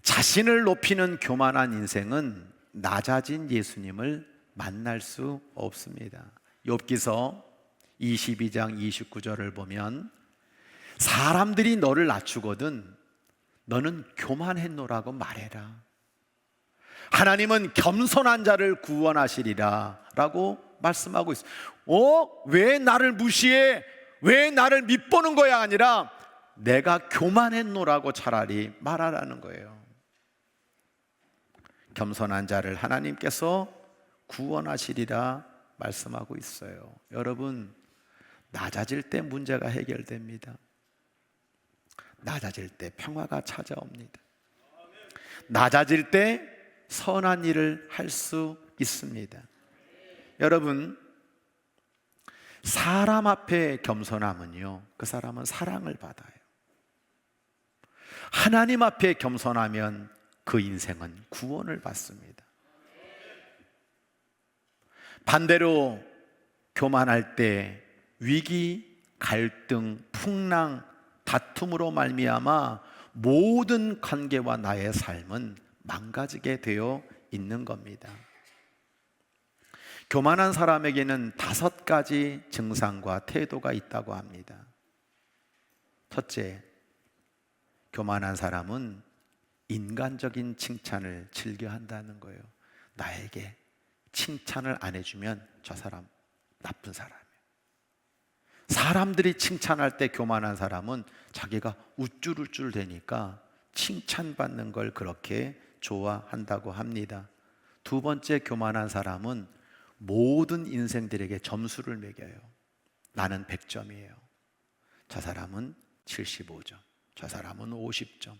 자신을 높이는 교만한 인생은 낮아진 예수님을 만날 수 없습니다. 욥기서 22장 29절을 보면 사람들이 너를 낮추거든 너는 교만했노라고 말해라. 하나님은 겸손한 자를 구원하시리라 라고 말씀하고 있어요. 왜 나를 무시해? 왜 나를 밉보는 거야? 아니라 내가 교만했노라고 차라리 말하라는 거예요. 겸손한 자를 하나님께서 구원하시리라 말씀하고 있어요. 여러분, 낮아질 때 문제가 해결됩니다. 낮아질 때 평화가 찾아옵니다. 낮아질 때 선한 일을 할 수 있습니다. 여러분, 사람 앞에 겸손하면요, 그 사람은 사랑을 받아요. 하나님 앞에 겸손하면 그 인생은 구원을 받습니다. 반대로 교만할 때 위기, 갈등, 풍랑, 다툼으로 말미암아 모든 관계와 나의 삶은 망가지게 되어 있는 겁니다. 교만한 사람에게는 5가지 증상과 태도가 있다고 합니다. 첫째, 교만한 사람은 인간적인 칭찬을 즐겨 한다는 거예요. 나에게 칭찬을 안 해주면 저 사람 나쁜 사람이에요. 사람들이 칭찬할 때 교만한 사람은 자기가 우쭐우쭐 대니까 칭찬받는 걸 그렇게 좋아한다고 합니다. 두 번째 교만한 사람은 모든 인생들에게 점수를 매겨요. 나는 100점이에요. 저 사람은 75점, 저 사람은 50점,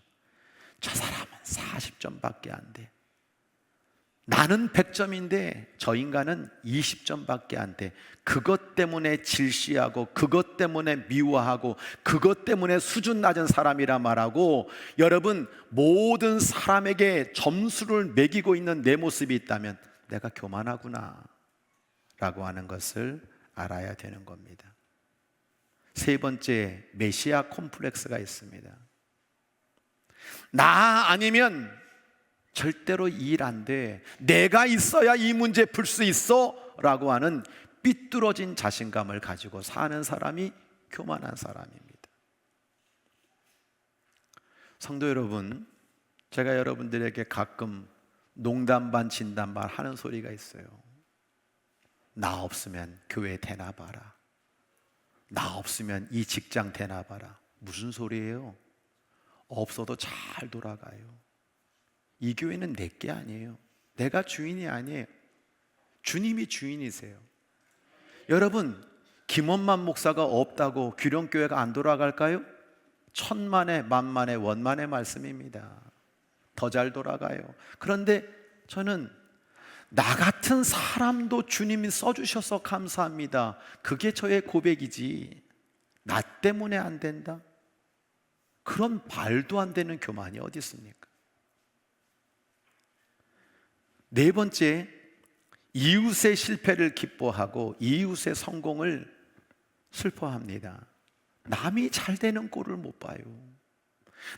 저 사람은 40점밖에 안 돼. 나는 100점인데 저 인간은 20점밖에 안 돼. 그것 때문에 질시하고 그것 때문에 미워하고 그것 때문에 수준 낮은 사람이라 말하고, 여러분, 모든 사람에게 점수를 매기고 있는 내 모습이 있다면 내가 교만하구나 라고 하는 것을 알아야 되는 겁니다. 세 번째, 메시아 콤플렉스가 있습니다. 나 아니면 절대로 일 안 돼, 내가 있어야 이 문제 풀 수 있어 라고 하는 삐뚤어진 자신감을 가지고 사는 사람이 교만한 사람입니다. 성도 여러분, 제가 여러분들에게 가끔 농담 반 진담 반 하는 소리가 있어요. 나 없으면 교회 되나 봐라, 나 없으면 이 직장 되나 봐라. 무슨 소리예요? 없어도 잘 돌아가요. 이 교회는 내 게 아니에요. 내가 주인이 아니에요. 주님이 주인이세요. 여러분, 김원만 목사가 없다고 규령교회가 안 돌아갈까요? 천만의 만만의 원만의 말씀입니다. 더 잘 돌아가요. 그런데 저는 나 같은 사람도 주님이 써주셔서 감사합니다. 그게 저의 고백이지, 나 때문에 안 된다? 그런 말도 안 되는 교만이 어디 있습니까? 네 번째, 이웃의 실패를 기뻐하고 이웃의 성공을 슬퍼합니다. 남이 잘 되는 꼴을 못 봐요.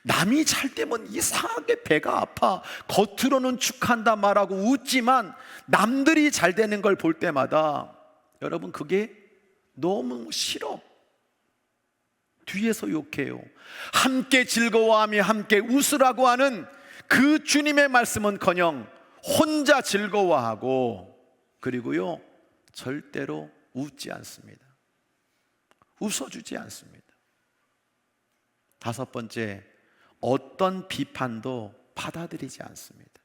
남이 잘 되면 이상하게 배가 아파. 겉으로는 축한다 말하고 웃지만 남들이 잘 되는 걸 볼 때마다 여러분, 그게 너무 싫어. 뒤에서 욕해요. 함께 즐거워하며 함께 웃으라고 하는 그 주님의 말씀은커녕 혼자 즐거워하고, 그리고요, 절대로 웃지 않습니다. 웃어주지 않습니다. 다섯 번째, 어떤 비판도 받아들이지 않습니다.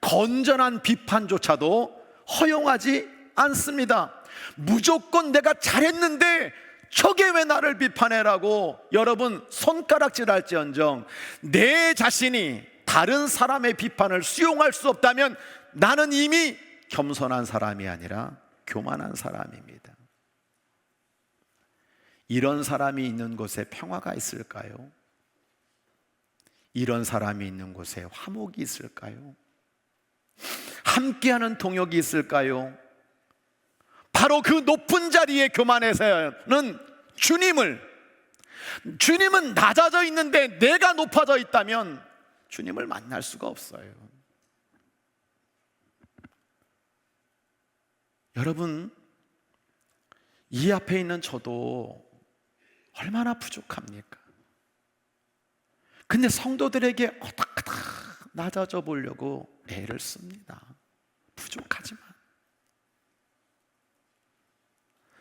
건전한 비판조차도 허용하지 않습니다. 무조건 내가 잘했는데 저게 왜 나를 비판해라고 여러분 손가락질할지언정, 내 자신이 다른 사람의 비판을 수용할 수 없다면 나는 이미 겸손한 사람이 아니라 교만한 사람입니다. 이런 사람이 있는 곳에 평화가 있을까요? 이런 사람이 있는 곳에 화목이 있을까요? 함께하는 동역이 있을까요? 바로 그 높은 자리에 교만해서는 주님은 낮아져 있는데 내가 높아져 있다면 주님을 만날 수가 없어요. 여러분, 이 앞에 있는 저도 얼마나 부족합니까? 근데 성도들에게 어떡하다 낮아져 보려고 애를 씁니다. 부족하지만.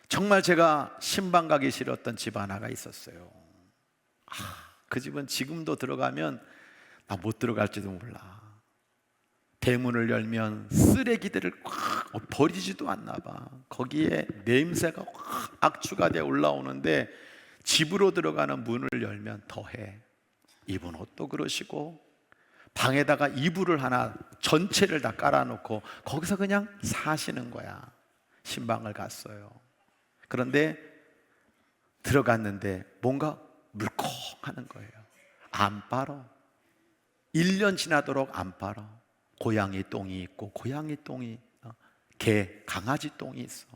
정말 제가 신방 가기 싫었던 집 하나가 있었어요. 그 집은 지금도 들어가면 나 못 들어갈지도 몰라. 대문을 열면 쓰레기들을 꽉 버리지도 않나 봐. 거기에 냄새가 확 악취가 돼 올라오는데 집으로 들어가는 문을 열면 더해. 입은 옷도 그러시고 방에다가 이불을 하나 전체를 다 깔아놓고 거기서 그냥 사시는 거야. 신방을 갔어요. 그런데 들어갔는데 뭔가 물컹하는 거예요. 안 빨어. 1년 지나도록 안 빨어. 고양이 똥이 있고 고양이 똥이, 개, 강아지 똥이 있어.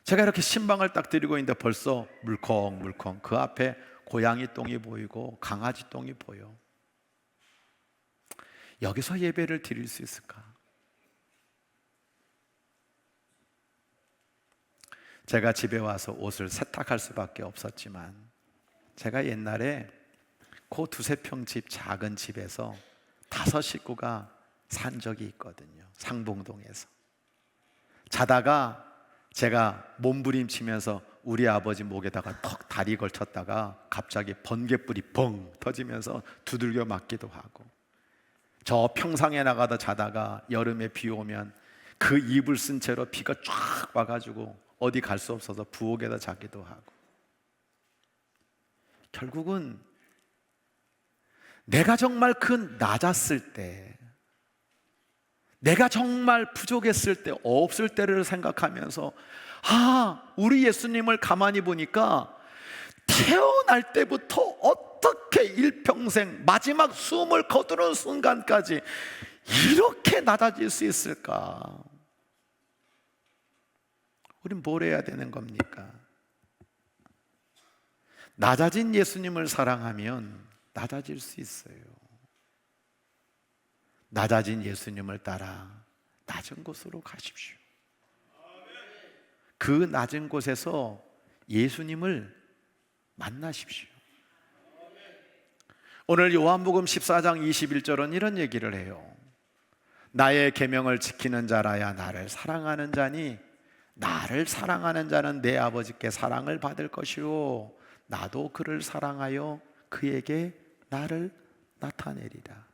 제가 이렇게 신방을 딱 드리고 있는데 벌써 물컹물컹 그 앞에 고양이 똥이 보이고 강아지 똥이 보여. 여기서 예배를 드릴 수 있을까? 제가 집에 와서 옷을 세탁할 수밖에 없었지만 제가 옛날에 그 두세 평 집, 작은 집에서 5 식구가 산 적이 있거든요. 상봉동에서. 자다가 제가 몸부림치면서 우리 아버지 목에다가 턱 다리 걸쳤다가 갑자기 번개불이 뻥 터지면서 두들겨 맞기도 하고, 저 평상에 나가다 자다가 여름에 비 오면 그 이불 쓴 채로 비가 쫙 와가지고 어디 갈 수 없어서 부엌에다 자기도 하고, 결국은 내가 정말 그 낮았을 때, 내가 정말 부족했을 때, 없을 때를 생각하면서 우리 예수님을 가만히 보니까 태어날 때부터 어떻게 일평생 마지막 숨을 거두는 순간까지 이렇게 낮아질 수 있을까? 우린 뭘 해야 되는 겁니까? 낮아진 예수님을 사랑하면 낮아질 수 있어요. 낮아진 예수님을 따라 낮은 곳으로 가십시오. 그 낮은 곳에서 예수님을 만나십시오. 오늘 요한복음 14장 21절은 이런 얘기를 해요. 나의 계명을 지키는 자라야 나를 사랑하는 자니, 나를 사랑하는 자는 내 아버지께 사랑을 받을 것이요 나도 그를 사랑하여 그에게 나를 나타내리라.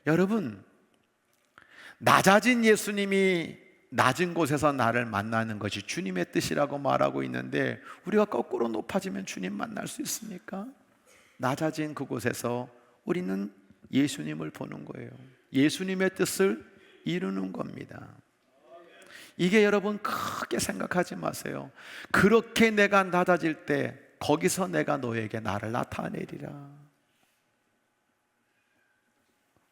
여러분, 낮아진 예수님이 낮은 곳에서 나를 만나는 것이 주님의 뜻이라고 말하고 있는데, 우리가 거꾸로 높아지면 주님 만날 수 있습니까? 낮아진 그곳에서 우리는 예수님을 보는 거예요. 예수님의 뜻을 이루는 겁니다. 이게 여러분 크게 생각하지 마세요. 그렇게 내가 낮아질 때 거기서 내가 너에게 나를 나타내리라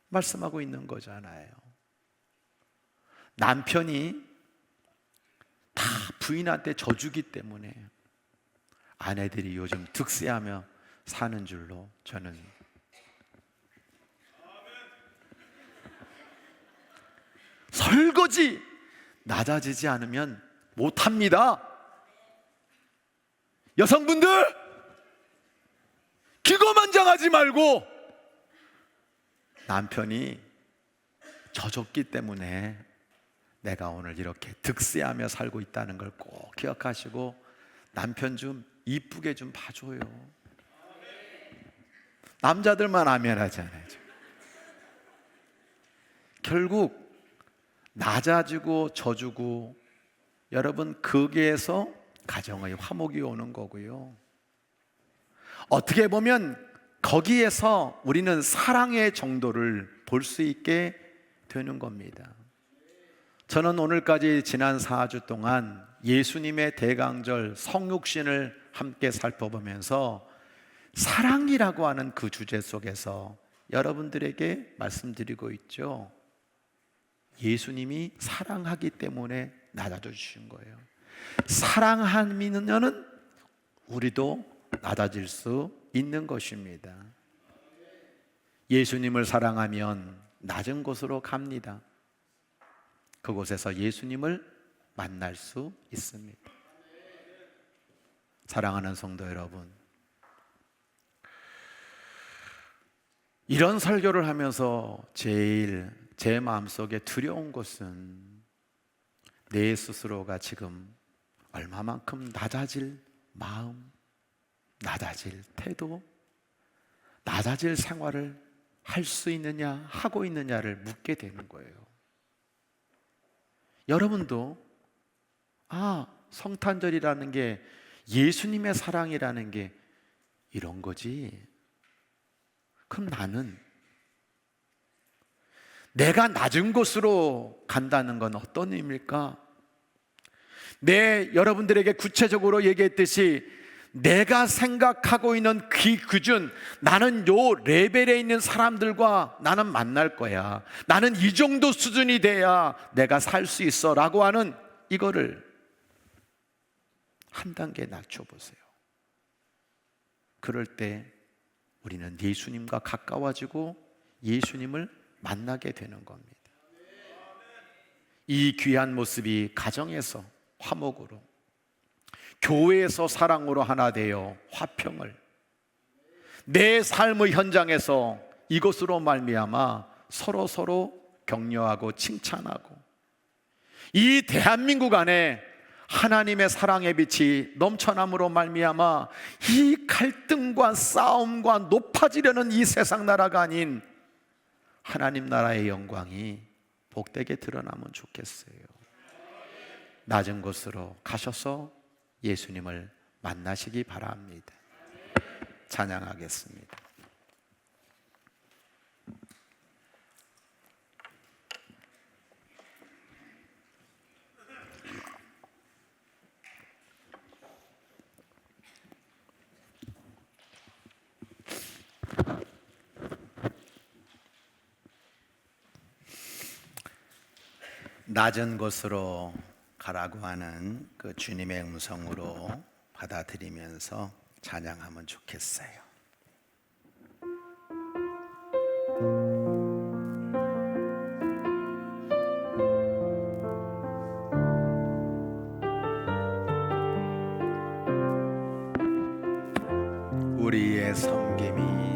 말씀하고 있는 거잖아요. 남편이 다 부인한테 져주기 때문에 아내들이 요즘 득세하며 사는 줄로 저는 설거지 낮아지지 않으면 못합니다. 여성분들 기고만장하지 말고, 남편이 져줬기 때문에 내가 오늘 이렇게 득세하며 살고 있다는 걸 꼭 기억하시고 남편 좀 이쁘게 좀 봐줘요. 남자들만 아멘 하잖아요. 결국 낮아지고 져주고, 여러분 거기에서 가정의 화목이 오는 거고요. 어떻게 보면 거기에서 우리는 사랑의 정도를 볼 수 있게 되는 겁니다. 저는 오늘까지 지난 4주 동안 예수님의 대강절 성육신을 함께 살펴보면서 사랑이라고 하는 그 주제 속에서 여러분들에게 말씀드리고 있죠. 예수님이 사랑하기 때문에 낮아져 주신 거예요. 사랑하면은 우리도 낮아질 수 있는 것입니다. 예수님을 사랑하면 낮은 곳으로 갑니다. 그곳에서 예수님을 만날 수 있습니다. 사랑하는 성도 여러분, 이런 설교를 하면서 제일 제 마음속에 두려운 것은 내 스스로가 지금 얼마만큼 낮아질 마음, 낮아질 태도, 낮아질 생활을 할 수 있느냐, 하고 있느냐를 묻게 되는 거예요. 여러분도 성탄절이라는 게, 예수님의 사랑이라는 게 이런 거지. 그럼 나는 내가 낮은 곳으로 간다는 건 어떤 의미일까? 여러분들에게 구체적으로 얘기했듯이 내가 생각하고 있는 그 기준, 나는 요 레벨에 있는 사람들과 나는 만날 거야, 나는 이 정도 수준이 돼야 내가 살 수 있어 라고 하는 이거를 한 단계 낮춰보세요. 그럴 때 우리는 예수님과 가까워지고 예수님을 만나게 되는 겁니다. 이 귀한 모습이 가정에서 화목으로, 교회에서 사랑으로 하나 되어 화평을, 내 삶의 현장에서 이것으로 말미암아 서로 격려하고 칭찬하고, 이 대한민국 안에 하나님의 사랑의 빛이 넘쳐남으로 말미암아 이 갈등과 싸움과 높아지려는 이 세상 나라가 아닌 하나님 나라의 영광이 복되게 드러나면 좋겠어요. 낮은 곳으로 가셔서 예수님을 만나시기 바랍니다. 찬양하겠습니다. 낮은 곳으로 가라고 하는 그 주님의 음성으로 받아들이면서 찬양하면 좋겠어요. 우리의 섬김이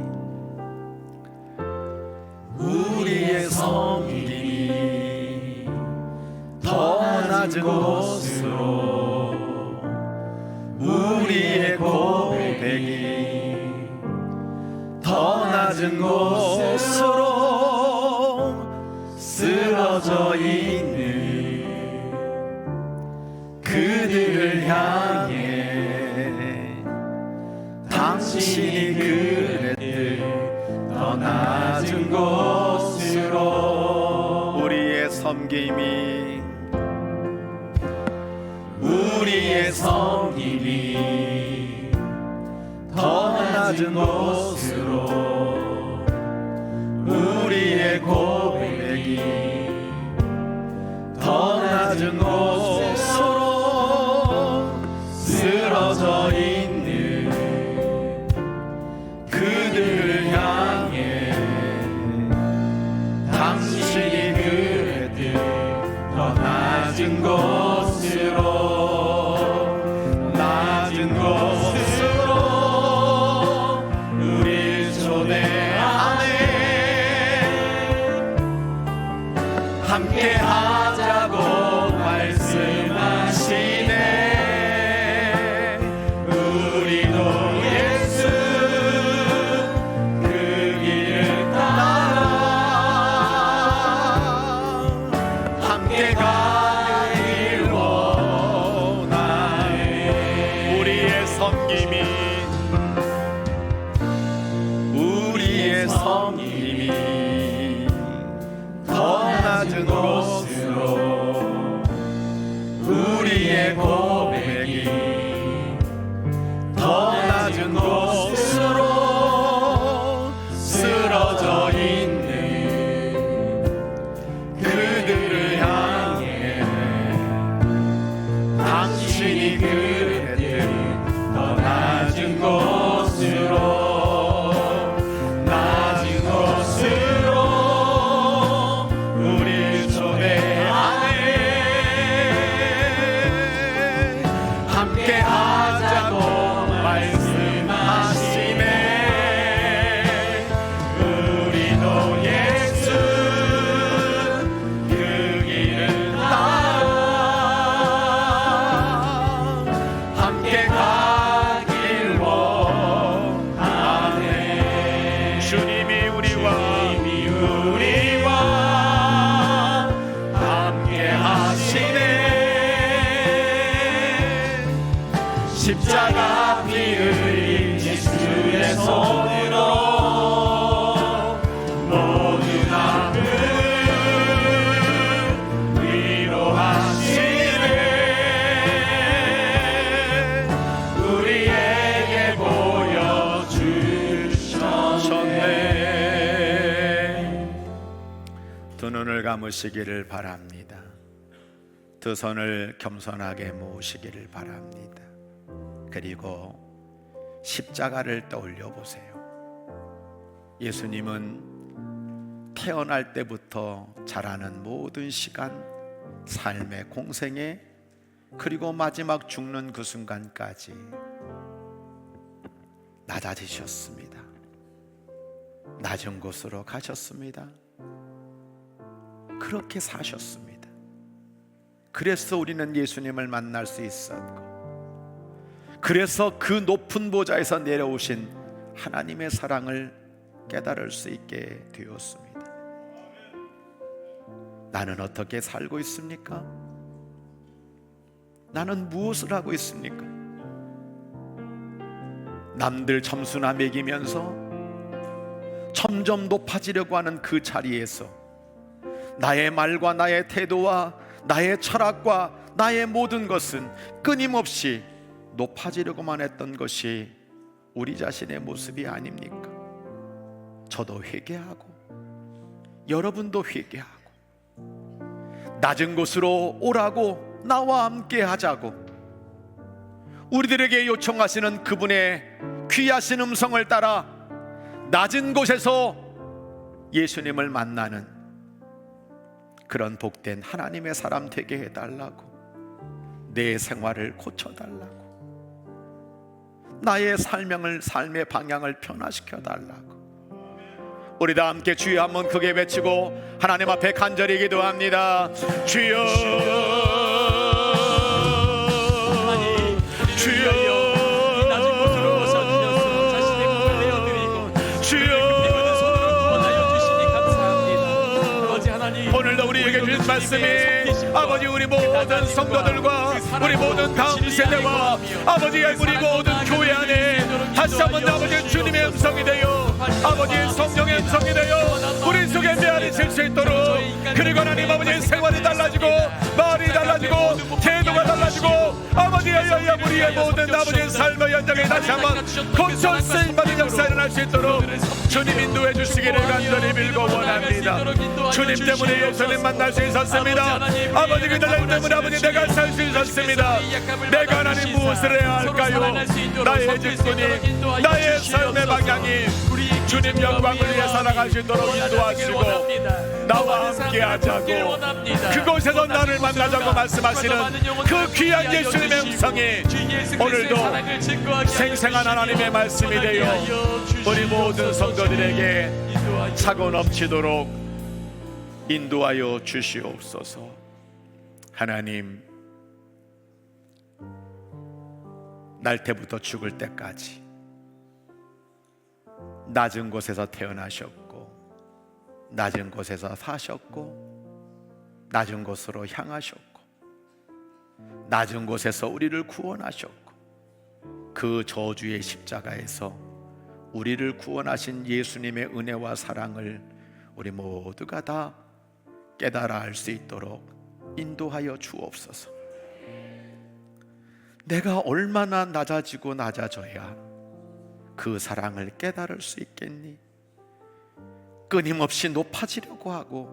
더 낮은 곳으로, 우리의 고백이 더 낮은 곳으로 쓰러져 있는 그들을 향해 당신이 그랬듯 더 낮은 곳으로 우리의 섬김이 더 낮은 곳으로, 우리의 고백이 더 낮은 곳으로 쓰러져 있는 그들을 향해 당신이 그랬듯 더 낮은 곳으로 우리 초대하네. 함께 하자고 말씀하시네. 우리도 예수 그 길을 따라 함께 가길 원하네. 우리의 섬김이 더 낮은 곳으로, 우리의 고백이 더 낮은 곳으로 쓰러져 있는 그들을 향해 당신이 그랬듯 더 낮은 곳으로 함께 하자고 말씀하시네. 우리도 예수 그 길을 따라 함께 가길 원하네. 주님이 우리와 함께 하시네. 십자가 피 흘린 예수의 손으로 모든 아픔 위로하시네. 우리에게 보여주셨네. 두 눈을 감으시기를 바랍니다. 두 손을 겸손하게 모으시기를 바랍니다. 그리고 십자가를 떠올려 보세요. 예수님은 태어날 때부터 자라는 모든 시간, 삶의 공생에, 그리고 마지막 죽는 그 순간까지 낮아지셨습니다. 낮은 곳으로 가셨습니다. 그렇게 사셨습니다. 그래서 우리는 예수님을 만날 수 있었고, 그래서 그 높은 보좌에서 내려오신 하나님의 사랑을 깨달을 수 있게 되었습니다. 나는 어떻게 살고 있습니까? 나는 무엇을 하고 있습니까? 남들 점수나 매기면서 점점 높아지려고 하는 그 자리에서 나의 말과 나의 태도와 나의 철학과 나의 모든 것은 끊임없이 높아지려고만 했던 것이 우리 자신의 모습이 아닙니까? 저도 회개하고 여러분도 회개하고 낮은 곳으로 오라고 나와 함께 하자고 우리들에게 요청하시는 그분의 귀하신 음성을 따라 낮은 곳에서 예수님을 만나는 그런 복된 하나님의 사람 되게 해달라고, 내 생활을 고쳐달라고, 나의 삶의 방향을 변화시켜 달라고. 우리 다 함께 주여 한번 크게 외치고 하나님 앞에 간절히 기도합니다. 주여, 주여, 이 낮은 곳으로 오셔주셔서 자신의 몸을 내어드리고 주여 구원하여 주시니 감사합니다. 아버지 하나님, 오늘도 우리에게 주신 말씀이 아버지 우리 모든 성도들과 우리 모든 다음 세대와 아버지 우리 모든 교회 안에 다시 한번 아버지 주님의 음성이 되어 아버지 성령의 음성이 되어 우리 속에 메아리칠 수 있도록, 그리고 하나님 아버지 생활이 달라지고 말이 달라지고 태도가 달라지고 아버지여 우리의 모든 아버지 삶의 현장에 다시 한번 고쳐 쓰임받은 역사 일어날 수 있도록 주님 인도해 주시기를 간절히 빌고 원합니다. 주님 때문에 예수님 만날 수 있었습니다. 아버지 그들 때문에 아버지 내가 살 수 있었습니다. 내가 하나님 무엇을 해야 할까요? 나의 직분이, 나의 삶의 방향이 주님 영광을 위해 살아갈 수 있도록 인도하시고 나와 함께 하자고, 그곳에서 나를 만나자고 말씀하시는 그 귀한 예수님의 음성이 오늘도 생생한 하나님의 말씀이 되어 우리 모든 성도들에게 차고 넘치도록 인도하여 주시옵소서. 하나님, 날 때부터 죽을 때까지 낮은 곳에서 태어나셨고 낮은 곳에서 사셨고 낮은 곳으로 향하셨고 낮은 곳에서 우리를 구원하셨고 그 저주의 십자가에서 우리를 구원하신 예수님의 은혜와 사랑을 우리 모두가 다 깨달아 알 수 있도록 인도하여 주옵소서. 내가 얼마나 낮아지고 낮아져야 그 사랑을 깨달을 수 있겠니? 끊임없이 높아지려고 하고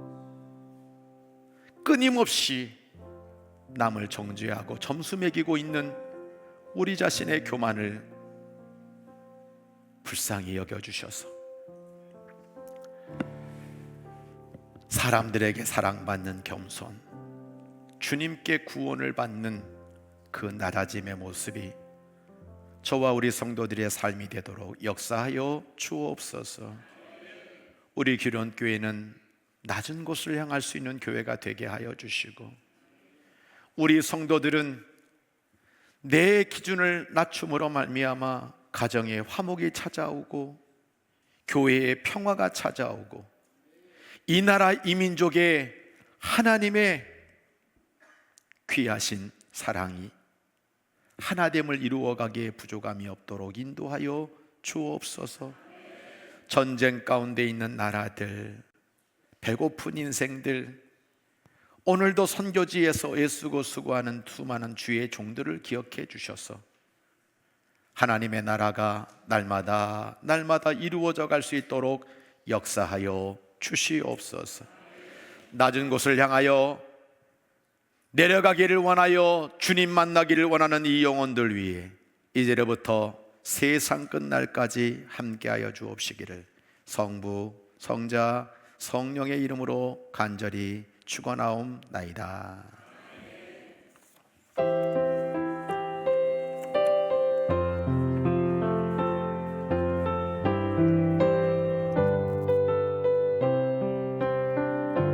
끊임없이 남을 정죄하고 점수 매기고 있는 우리 자신의 교만을 불쌍히 여겨주셔서 사람들에게 사랑받는 겸손, 주님께 구원을 받는 그 낮아짐의 모습이 저와 우리 성도들의 삶이 되도록 역사하여 주옵소서. 우리 기련교회는 낮은 곳을 향할 수 있는 교회가 되게 하여 주시고, 우리 성도들은 내 기준을 낮춤으로 말미암아 가정에 화목이 찾아오고 교회에 평화가 찾아오고 이 나라 이 민족에 하나님의 귀하신 사랑이 하나됨을 이루어가기에 부족함이 없도록 인도하여 주옵소서. 전쟁 가운데 있는 나라들, 배고픈 인생들, 오늘도 선교지에서 애쓰고 수고하는 수많은 주의 종들을 기억해 주셔서 하나님의 나라가 날마다 이루어져 갈 수 있도록 역사하여 주시옵소서. 낮은 곳을 향하여 내려가기를 원하여 주님 만나기를 원하는 이 영혼들 위해 이제로부터 세상 끝날까지 함께하여 주옵시기를 성부, 성자, 성령의 이름으로 간절히 축원하옵나이다.